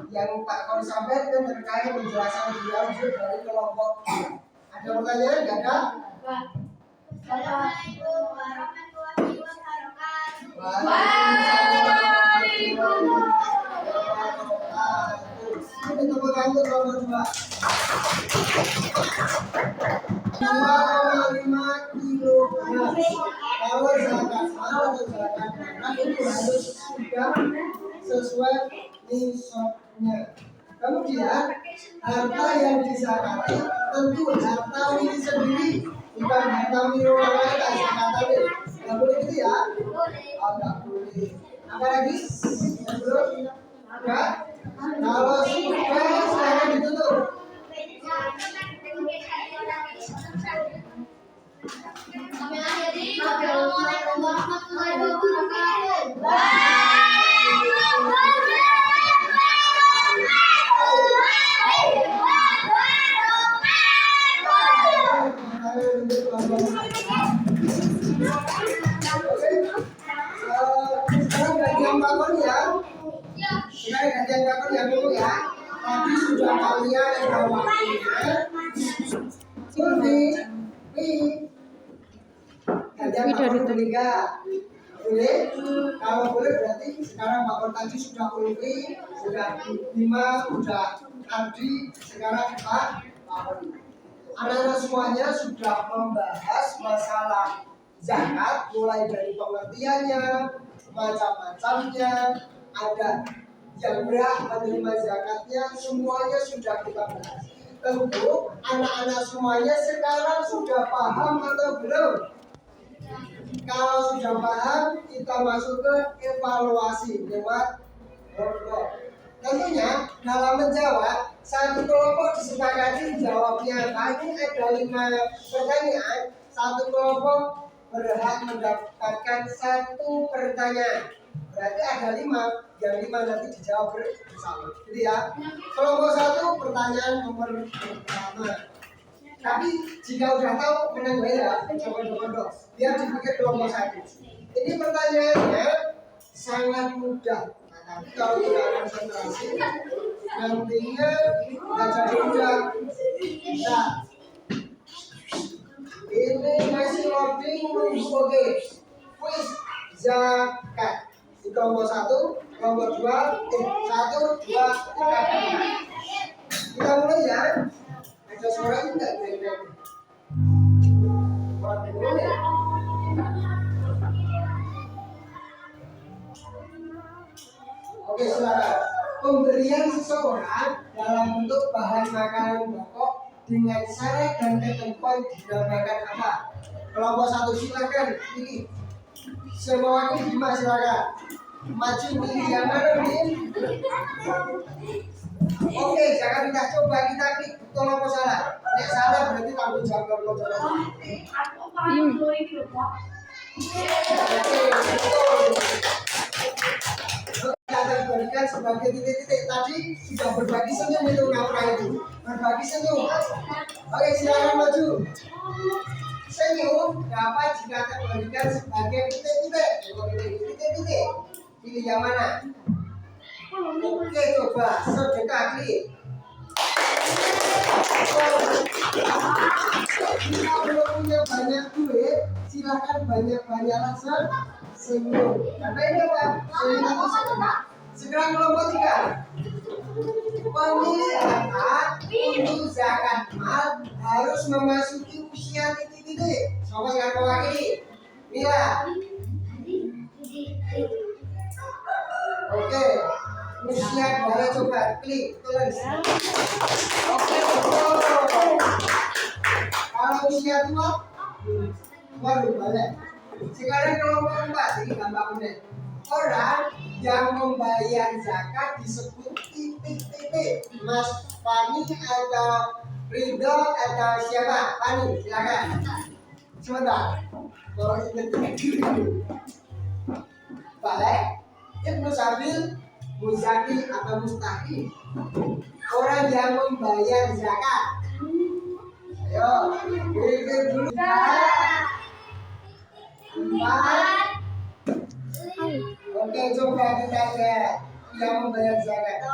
[SPEAKER 2] yang Pak Kori sampaikan terkait penjelasan lebih lanjut dari kelompok 3. Ada pertanyaan? Enggak ada?
[SPEAKER 3] Assalamualaikum warahmatullahi wabarakatuh.
[SPEAKER 2] Kita tepuk tangan untuk nomor 2. 2,5 kilogram. Kalau zakat itu harus sudah sesuai nisabnya. Kemudian harta yang dizakati tentu harta milik sendiri, bukan harta milik orang lain kayak zakat tadi. Nggak boleh gitu ya? Oh, nggak boleh. Apa lagi? Belum? Enggak? Kalau sudah silahkan ditutup.
[SPEAKER 3] Assalamualaikum warahmatullahi wabarakatuh.
[SPEAKER 2] Sekarang bagian Pak Kori ya. gantian kakak yang dulu ya. Tadi sudah kalian yang waktunya. Ini. Gantian kakak boleh nggak? Boleh? Kalau boleh berarti sekarang Pak tadi sudah Ulfi, sudah Bima, sudah Ardi, sekarang Pak Ulfi. Anak-anak semuanya sudah membahas masalah zakat, mulai dari pengertiannya, macam-macamnya, ada yang berhak menerima zakatnya, semuanya sudah kita bahas. Tentu anak-anak semuanya sekarang sudah paham atau belum? Kalau sudah paham, kita masuk ke evaluasi lewat workshop. Tentunya dalam menjawab, satu kelompok disepakati jawabnya apa? Ini ada 5 pertanyaan. Satu kelompok berhak mendapatkan 1 pertanyaan. Berarti ada 5, yang 5 nanti dijawab bersama. Jadi ya, kelompok 1 pertanyaan nomor pertama. Tapi jika udah tahu menang ya, coba biar dipikir kelompok 1. Ini pertanyaannya sangat mudah. Tapi kalau tidak konsentrasi, nantinya nggak jadi mudah. Nah, ini masih loading nunggu. Oke, quiz zakat. Di kelompok 1, kelompok 2, 1, 2, 3. Kita mulai ya. Ada suara enggak kira-kira? Boleh. Oke, silakan. Pemberian seseorang dalam bentuk bahan makanan pokok dengan syarat dan ketentuan dinamakan apa? Kelompok 1 silakan pilih. Semua wakil Bima silakan. Maju pilih yang mana nih? Oke, jangan kita coba kita klik kelompok salah. Nek salah berarti tanggung jawab kelompok salah. Kita berikan sebagai titik-titik tadi sudah berbagi senyum itu ngapa itu? Berbagi senyum. Oke, silakan maju. Senyum dapat jika terberikan sebagai titik-titik. Titik-titik. Pilih yang mana? Oke, coba sedekah klik. Jika belum punya banyak duit, silakan banyak-banyaklah senyum. Karena ini apa? Senyum itu sedekah. Sekarang kelompok 3. Pemilih anak untuk zakat mal harus memasuki usia titik-titik. Coba yang mewakili. Mila. Oke. Usia boleh coba klik tulis. Oke, betul. Kalau usia tua baru balik. Sekarang kelompok 4 ini gampang benar. Orang yang membayar zakat disebut titik-titik. Mas Fani atau Ridho atau siapa? Fani, silakan. Sebentar. Kalau ingat dulu. Balik. Ibnu Sabil, Muzaki atau Mustaqim. Orang yang membayar zakat. Ayo, pikir dulu. 4. Oke, coba kita lihat yang membayar zakat.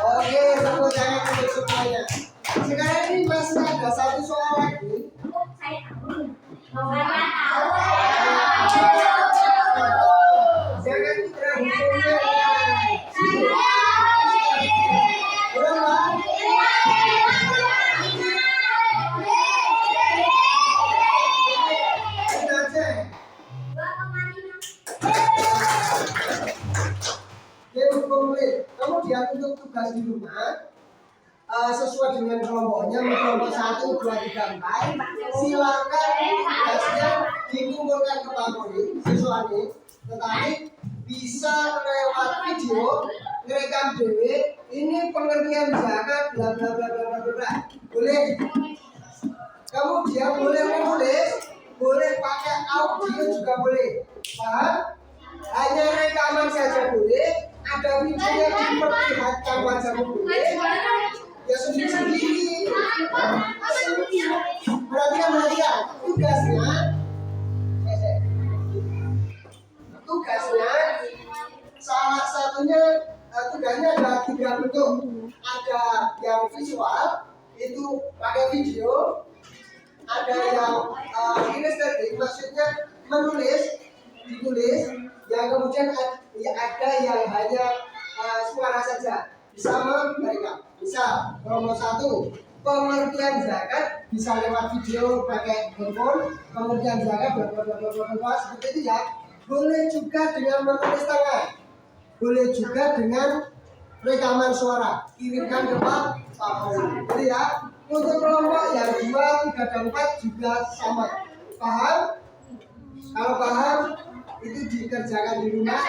[SPEAKER 2] Oke, tepuk tangan untuk semuanya. Sekarang ini masih ada 1 soal lagi. Zakat fitrah hukumnya berapa? Kita cek. Komplit. Kamu diatur untuk tugas di rumah sesuai dengan kelompoknya. Kelompok 1, 2, 3, 4. Silakan tugasnya dikumpulkan ke Pak Polri siswanya. Tetapi bisa lewat video ngerekam dewe. Ini pengertian zakat bla bla bla bla bla bla. Boleh. Kamu dia boleh menulis, boleh pakai audio juga boleh. Paham? Hanya rekaman saja boleh. Ada videonya diperlihatkan wajahmu boleh. Ya sendiri-sendiri. Perhatikan. Tugasnya salah satunya tugasnya ada 3 bentuk. Ada yang visual, itu pakai video. Ada yang kinestetik, maksudnya ditulis. Yang kemudian ada yang hanya suara saja. Bisa mereka. Bisa nomor 1, pengertian zakat bisa lewat video pakai handphone. Pengertian zakat seperti itu ya. Boleh juga dengan menulis tangan. Boleh juga dengan rekaman suara. Kirimkan ke Pak Polri. Jadi ya, untuk kelompok yang 2, 3, dan 4 juga sama. Paham? Kalau paham, itu dikerjakan di rumah.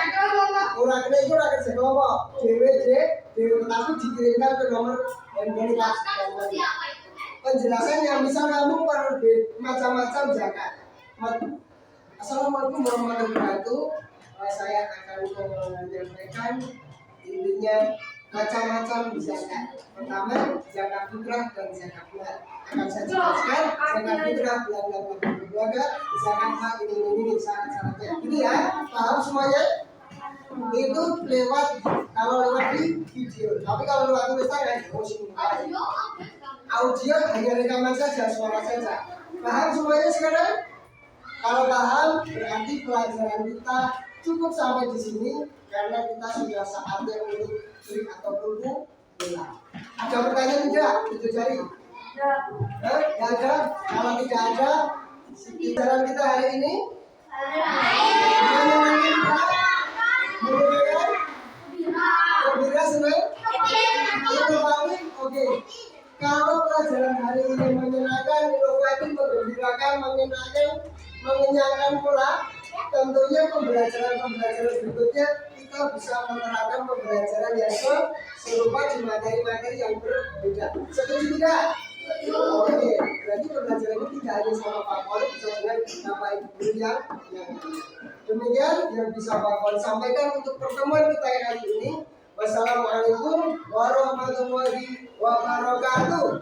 [SPEAKER 2] Orang kena itu orang kerja kelompok. Dewe tapi dikirimkan ke nomor handphone Pak Polri. Penjelasan yang bisa kamu macam-macam zakat. Assalamualaikum warahmatullahi wabarakatuh. Saya akan menyampaikan intinya macam-macam zakat. Pertama, zakat fitrah dan zakat mal. Akan saya jelaskan zakat fitrah, bla zakat mal ini syarat-syaratnya. Ini ya, paham semuanya? Itu kalau lewat di video. Tapi kalau lewat tulis tangan, audio hanya rekaman saja, suara saja. Paham semuanya sekarang? Kalau paham, berarti pelajaran kita cukup sampai di sini karena kita sudah saatnya untuk klik atau tunggu pulang. Ada pertanyaan tidak? Itu jari. Tidak ada. Kalau tidak ada, pelajaran kita hari ini. Gembira, senang? Oke. Kalau pelajaran hari ini menyenangkan, inovatif, menggembirakan, mengenyangkan pula, tentunya pembelajaran berikutnya kita bisa menerapkan pembelajaran yang serupa di materi-materi yang berbeda. Setuju tidak? Oke, berarti pembelajaran ini tidak hanya sama Pak Polri, bisa dengan Bapak Ibu guru yang demikian yang bisa Pak Polri sampaikan untuk pertemuan kita yang hari ini. Wassalamualaikum warahmatullahi wabarakatuh.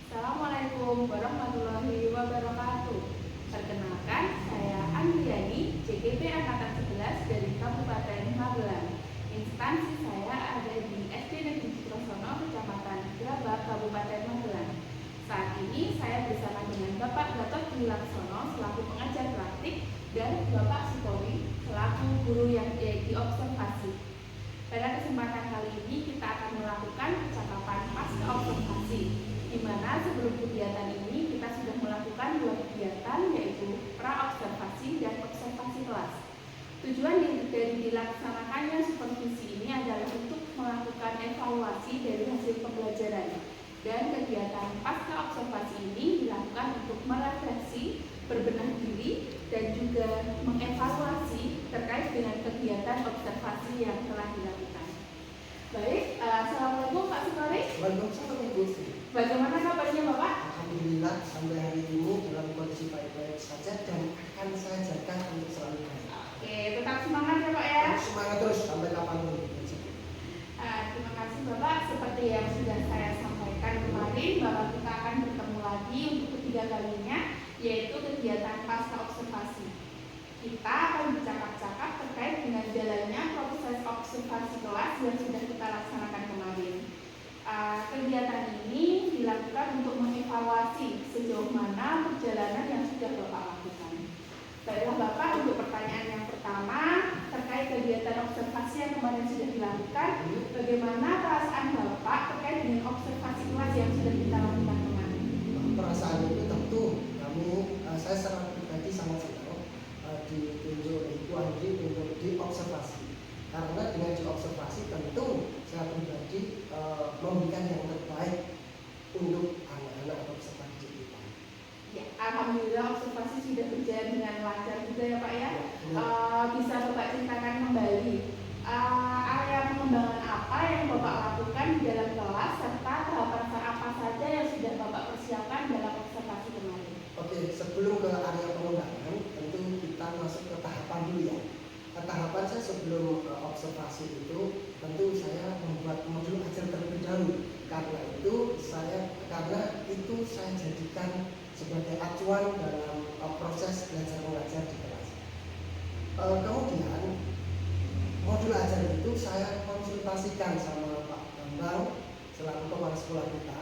[SPEAKER 1] Assalamualaikum warahmatullahi wabarakatuh. Perkenalkan, saya Andriani, JGP Angkatan 11 dari Kabupaten Magelang. Instansi saya ada di SD Negeri Citrosono, Kecamatan Grabak, Kabupaten Magelang. Saat ini saya bersama dengan Bapak Gatot Dwi Laksono selaku pengajar praktik dan Bapak Supori selaku guru yang diobservasi. Pada kesempatan kali ini kita akan melakukan percakapan pasca observasi, di mana sebelum kegiatan ini kita sudah melakukan 2 kegiatan, yaitu pra-observasi dan observasi kelas. Tujuan dari dilaksanakannya supervisi ini adalah untuk melakukan evaluasi dari hasil pembelajaran, dan kegiatan pasca observasi ini dilakukan untuk merefleksi, berbenah diri, dan juga mengevaluasi terkait dengan kegiatan observasi yang telah dilakukan. Baik, Assalamualaikum Pak Supari.
[SPEAKER 2] Waalaikumsalam Ibu.
[SPEAKER 1] Bagaimana kabarnya Bapak?
[SPEAKER 2] Alhamdulillah sampai hari ini dalam kondisi baik-baik saja dan akan saya jaga untuk selalu baik.
[SPEAKER 1] Oke, tetap semangat ya Pak ya.
[SPEAKER 2] Semangat terus sampai kapanpun.
[SPEAKER 1] Terima kasih Bapak. Seperti yang sudah saya sampaikan kemarin, bahwa kita akan bertemu lagi untuk ketiga kalinya, yaitu kegiatan pasca observasi. Kita akan bercakap-cakap terkait dengan jalannya proses observasi kelas yang sudah kita laksanakan kemarin. Kegiatan ini dilakukan untuk mengevaluasi sejauh mana perjalanan yang sudah Bapak lakukan. Baiklah Bapak, untuk pertanyaan yang pertama terkait kegiatan observasi yang kemarin sudah dilakukan, bagaimana perasaan Bapak terkait dengan observasi kelas yang sudah kita lakukan kemarin?
[SPEAKER 2] Perasaan itu tentu saya secara pribadi sangat senang ditunjuk oleh Ibu Andri untuk diobservasi, karena dengan diobservasi tentu saya pribadi memberikan yang terbaik untuk anak-anak observasi kita.
[SPEAKER 1] Ya, alhamdulillah observasi sudah berjalan dengan lancar juga ya Pak ya. Bisa Bapak ceritakan kembali area pengembangan apa yang Bapak lakukan di dalam kelas serta tahapan apa saja yang sudah Bapak persiapkan dalam observasi kemarin?
[SPEAKER 2] Oke, sebelum ke area pengembangan, tentu kita masuk ke tahapan dulu ya. Tahapan saya sebelum observasi itu, tentu saya membuat modul ajar terlebih dahulu. Karena saya karena itu saya jadikan sebagai acuan dalam proses belajar mengajar di kelas. Kemudian modul ajar itu saya konsultasikan sama Pak Bambang selaku kepala sekolah kita,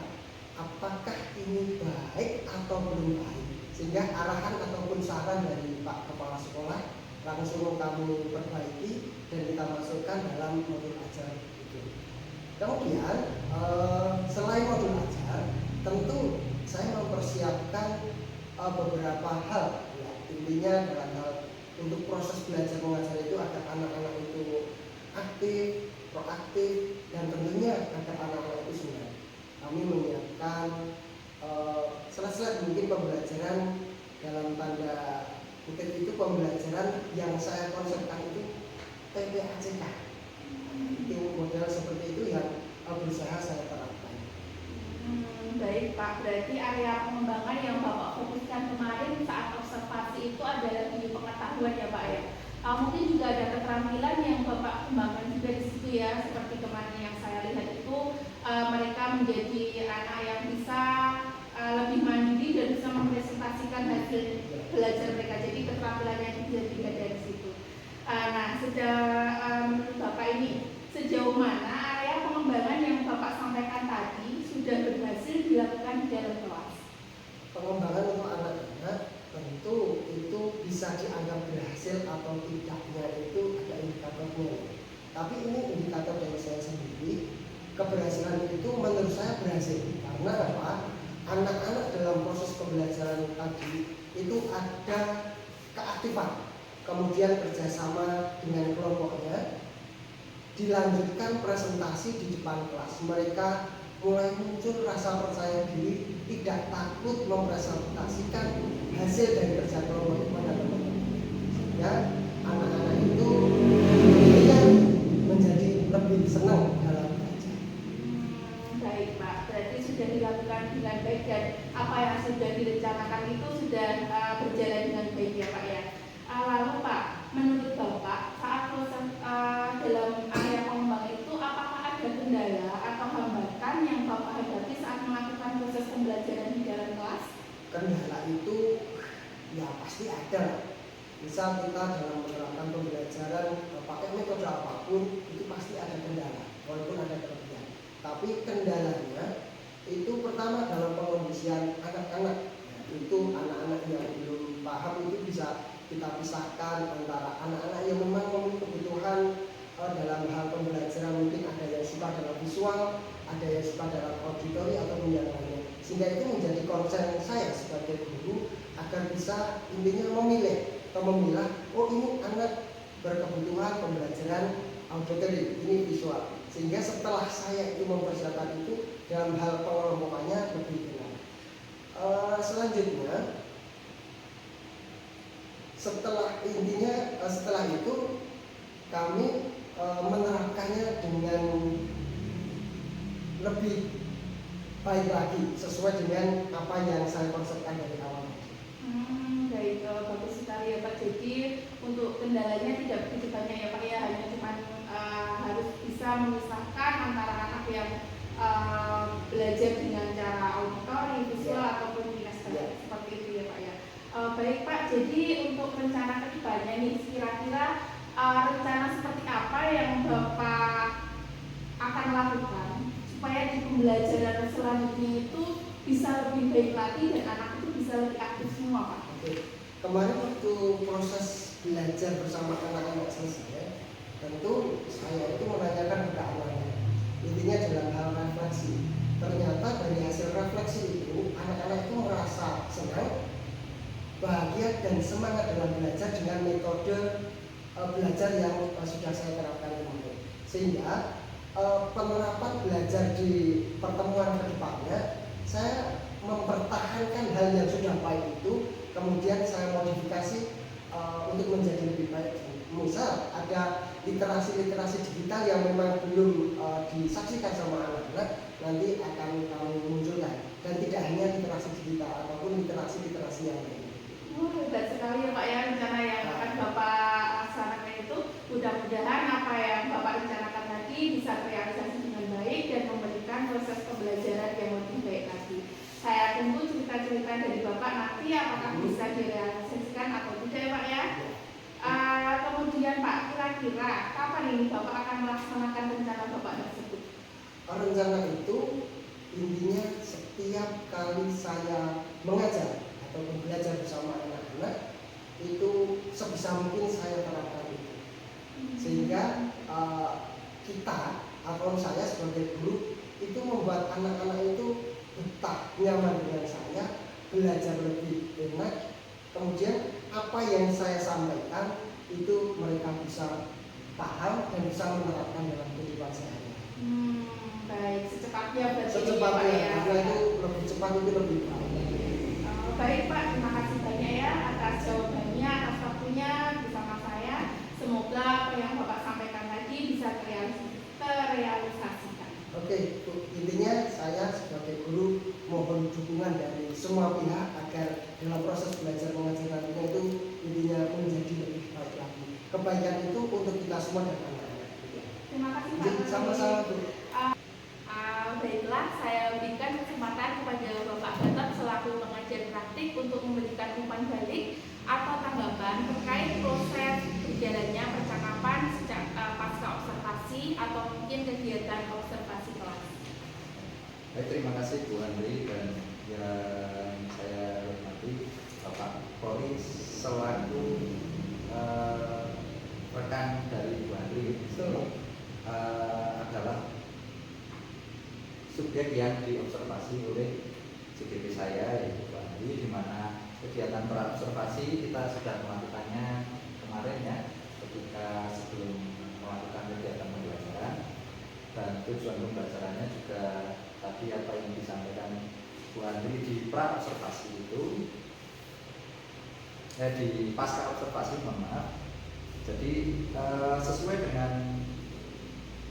[SPEAKER 2] apakah ini baik atau belum baik, sehingga arahan ataupun saran dari Pak Kepala Sekolah langsung kami perbaiki dan kita masukkan dalam modul ajar itu. Kemudian selain modul ajar, tentu saya mempersiapkan beberapa hal, ya, intinya dalam hal untuk proses belajar mengajar itu agar anak-anak itu aktif, proaktif, dan tentunya agar anak-anak itu semangat. Kami menyiapkan sela-sela mungkin pembelajaran dalam tanda kutip itu pembelajaran yang saya konsepkan itu PPACK. Itu model seperti itu yang berusaha saya terapkan.
[SPEAKER 1] Baik Pak, berarti area pengembangan yang Bapak fokuskan kemarin saat observasi itu adalah di pengetahuan ya Pak ya. Mungkin juga ada keterampilan yang Bapak kembangkan juga di situ ya, seperti kemarin yang saya lihat itu mereka menjadi anak yang bisa lebih mandiri dan bisa mempresentasikan hasil belajar mereka. Jadi keterampilannya bisa dilihat dari situ. Nah, menurut Bapak ini sejauh mana area pengembangan yang Bapak sampaikan tadi sudah berhasil dilakukan di dalam kelas?
[SPEAKER 2] Pengembangan untuk anak-anak tentu itu bisa dianggap berhasil atau tidaknya itu ada indikatornya. Tapi ini indikator dari saya sendiri. Keberhasilan itu menurut saya berhasil karena apa? Anak-anak dalam proses pembelajaran tadi itu ada keaktifan, kemudian kerjasama dengan kelompoknya, dilanjutkan presentasi di depan kelas. Mereka mulai muncul rasa percaya diri, tidak takut mempresentasikan hasil dari kerja kelompok kepada teman-teman. Ya, anak-anak itu menjadi lebih senang dalam belajar.
[SPEAKER 1] Baik Pak, berarti sudah dilakukan dengan baik dan apa yang sudah direncanakan itu sudah berjalan dengan baik ya Pak ya. Lalu Pak, menurut Bapak saat proses dalam area pengembang itu apakah ada kendala atau hambatan yang Bapak hadapi saat melakukan proses pembelajaran di dalam kelas?
[SPEAKER 2] Kendala itu ya pasti ada. Misal kita dalam menerapkan pembelajaran pakai metode apapun itu pasti ada kendala, walaupun ada kelebihan. Tapi kendalanya itu pertama dalam pengondisian anak-anak. Itu anak-anak yang belum paham itu bisa kita pisahkan antara anak-anak yang memang memiliki kebutuhan dalam hal pembelajaran, mungkin ada yang suka dalam visual, ada yang suka dalam auditori ataupun yang lainnya. Sehingga itu menjadi concern saya sebagai guru agar bisa intinya memilih atau memilah, oh ini anak berkebutuhan pembelajaran auditori, ini visual. Sehingga setelah saya itu mempersiapkan itu dalam hal pengelompokannya lebih benar. Selanjutnya setelah itu kami menerapkannya dengan lebih baik lagi sesuai dengan apa yang saya konsepkan dari awal.
[SPEAKER 1] Baik, bagus sekali ya Pak. Jadi untuk kendalanya tidak begitu banyak ya Pak ya, hanya cuma harus bisa memisahkan antara anak yang belajar dengan cara auditori, visual ataupun kinestetik seperti itu ya Pak ya. Baik Pak, jadi untuk rencana kedepannya nih, kira-kira rencana seperti apa yang Bapak akan lakukan supaya di pembelajaran selanjutnya itu bisa lebih baik lagi dan anak itu bisa lebih aktif semua Pak?
[SPEAKER 2] Oke. Kemarin waktu proses belajar bersama anak-anak selesai, tentu saya itu menanyakan kepada anak-anak. Intinya dalam hal refleksi. Ternyata dari hasil refleksi itu anak-anak itu merasa senang, bahagia dan semangat dalam belajar dengan metode belajar yang sudah saya terapkan kemarin. Sehingga penerapan belajar di pertemuan kedepannya saya mempertahankan hal yang sudah baik itu, kemudian saya modifikasi untuk menjadi lebih baik. Misal ada literasi digital yang memang belum disaksikan sama anak-anak, nanti akan kami munculkan. Dan tidak hanya literasi digital, ataupun literasi yang lain.
[SPEAKER 1] Hebat sekali ya Pak ya rencana yang akan Bapak laksanakan itu. Mudah-mudahan apa yang Bapak rencanakan tadi bisa terrealisasi dengan baik dan memberikan proses pembelajaran yang lebih baik bisa direalisasikan atau tidak ya Pak ya. Kemudian Pak, kira-kira kapan ini Bapak akan melaksanakan rencana Bapak tersebut?
[SPEAKER 2] Rencana itu intinya setiap kali saya mengajar ataupun belajar bersama anak-anak itu sebisa mungkin saya terapkan itu, sehingga kita atau saya sebagai guru itu membuat anak-anak itu betah, nyaman dengan saya, belajar lebih enak. Kemudian apa yang saya sampaikan itu mereka bisa paham dan bisa menerapkan dalam kehidupan sehari-hari.
[SPEAKER 1] Baik, secepatnya berarti
[SPEAKER 2] Secepatnya,
[SPEAKER 1] ya, Pak,
[SPEAKER 2] karena itu lebih cepat itu lebih baik.
[SPEAKER 1] Baik Pak, terima kasih banyak ya atas jawabannya, atas waktunya bersama saya. Semoga apa yang Bapak sampaikan tadi bisa terrealisasikan.
[SPEAKER 2] Oke, intinya saya sebagai guru mohon dukungan dari semua pihak agar dalam proses belajar mengajar nantinya itu intinya menjadi lebih baik lagi. Kebaikan itu untuk kita semua dan anak-anak.
[SPEAKER 1] Terima kasih Pak.
[SPEAKER 2] Jadi sama-sama Bu.
[SPEAKER 1] Baiklah, saya berikan kesempatan kepada Bapak Gatot selaku pengajar praktik untuk memberikan umpan balik atau tanggapan terkait proses berjalannya percakapan pasca observasi atau mungkin kegiatan observasi kelas.
[SPEAKER 6] Baik, terima kasih Bu Andri dan yang saya hormati Bapak Polri selaku rekan dari Bu Andri adalah subjek yang diobservasi oleh CGP saya yaitu Bu Andri, di mana kegiatan praobservasi kita sudah melakukannya kemarin ya, ketika sebelum melakukan kegiatan pembelajaran, dan tujuan pembelajarannya juga tadi apa yang disampaikan Bu Andri di praobservasi itu di pasca observasi, mohon maaf. Jadi sesuai dengan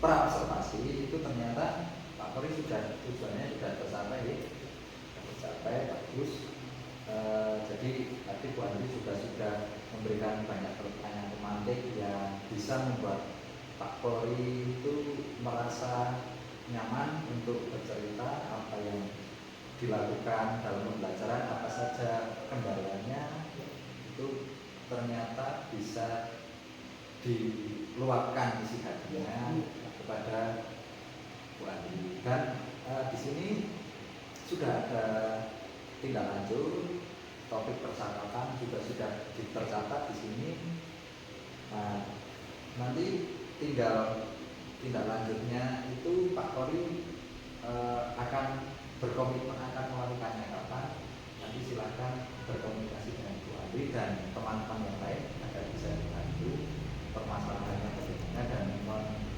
[SPEAKER 6] praobservasi itu ternyata Pak Polri sudah tujuannya sudah tercapai bagus. Jadi tadi Bu Andri sudah memberikan banyak pertanyaan pemantik yang bisa membuat Pak Polri itu merasa nyaman untuk bercerita apa yang dilakukan dalam pembelajaran, apa saja kendalanya, itu ternyata bisa diluapkan isi hatinya kepada Bu Andri. Dan di sini sudah ada tindak lanjut, topik percakapan juga sudah tercatat di sini. Nah, nanti tinggal tindak lanjutnya itu Pak Polri akan berkomitmen akan melakukannya kapan. Nanti silakan berkomunikasi dengan Bu Andri dan teman-teman yang lain agar bisa dibantu permasalahannya bagaimana dan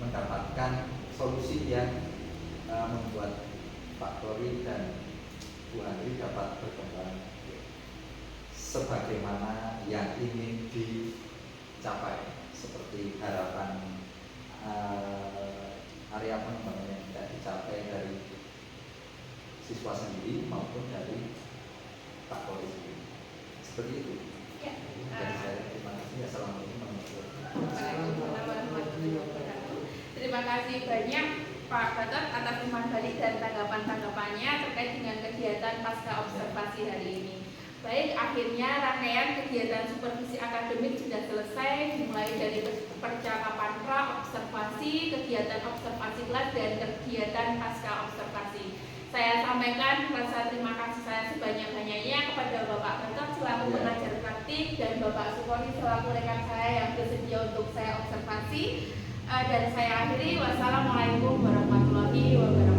[SPEAKER 6] mendapatkan solusi yang membuat Pak Polri dan Bu Andri dapat berkembang sebagaimana yang ingin dicapai, seperti harapan area pengembangan yang tidak dicapai dari siswa sendiri maupun dari Pak Polri sendiri. Seperti itu.
[SPEAKER 1] Ya.
[SPEAKER 6] Dari saya terima kasih. Assalamualaikum
[SPEAKER 1] warahmatullahi wabarakatuh. Terima kasih banyak Pak Gatot atas umpan balik dan tanggapan-tanggapannya terkait dengan kegiatan pasca observasi hari ini. Baik, akhirnya rangkaian kegiatan supervisi akademik sudah selesai, dimulai dari percakapan pra-observasi, kegiatan observasi kelas, dan kegiatan pasca observasi. Saya sampaikan rasa terima kasih saya sebanyak-banyaknya kepada Bapak Gatot selaku pengajar praktik dan Bapak Supori selaku rekan saya yang bersedia untuk saya observasi. Dan saya akhiri, wassalamualaikum warahmatullahi wabarakatuh.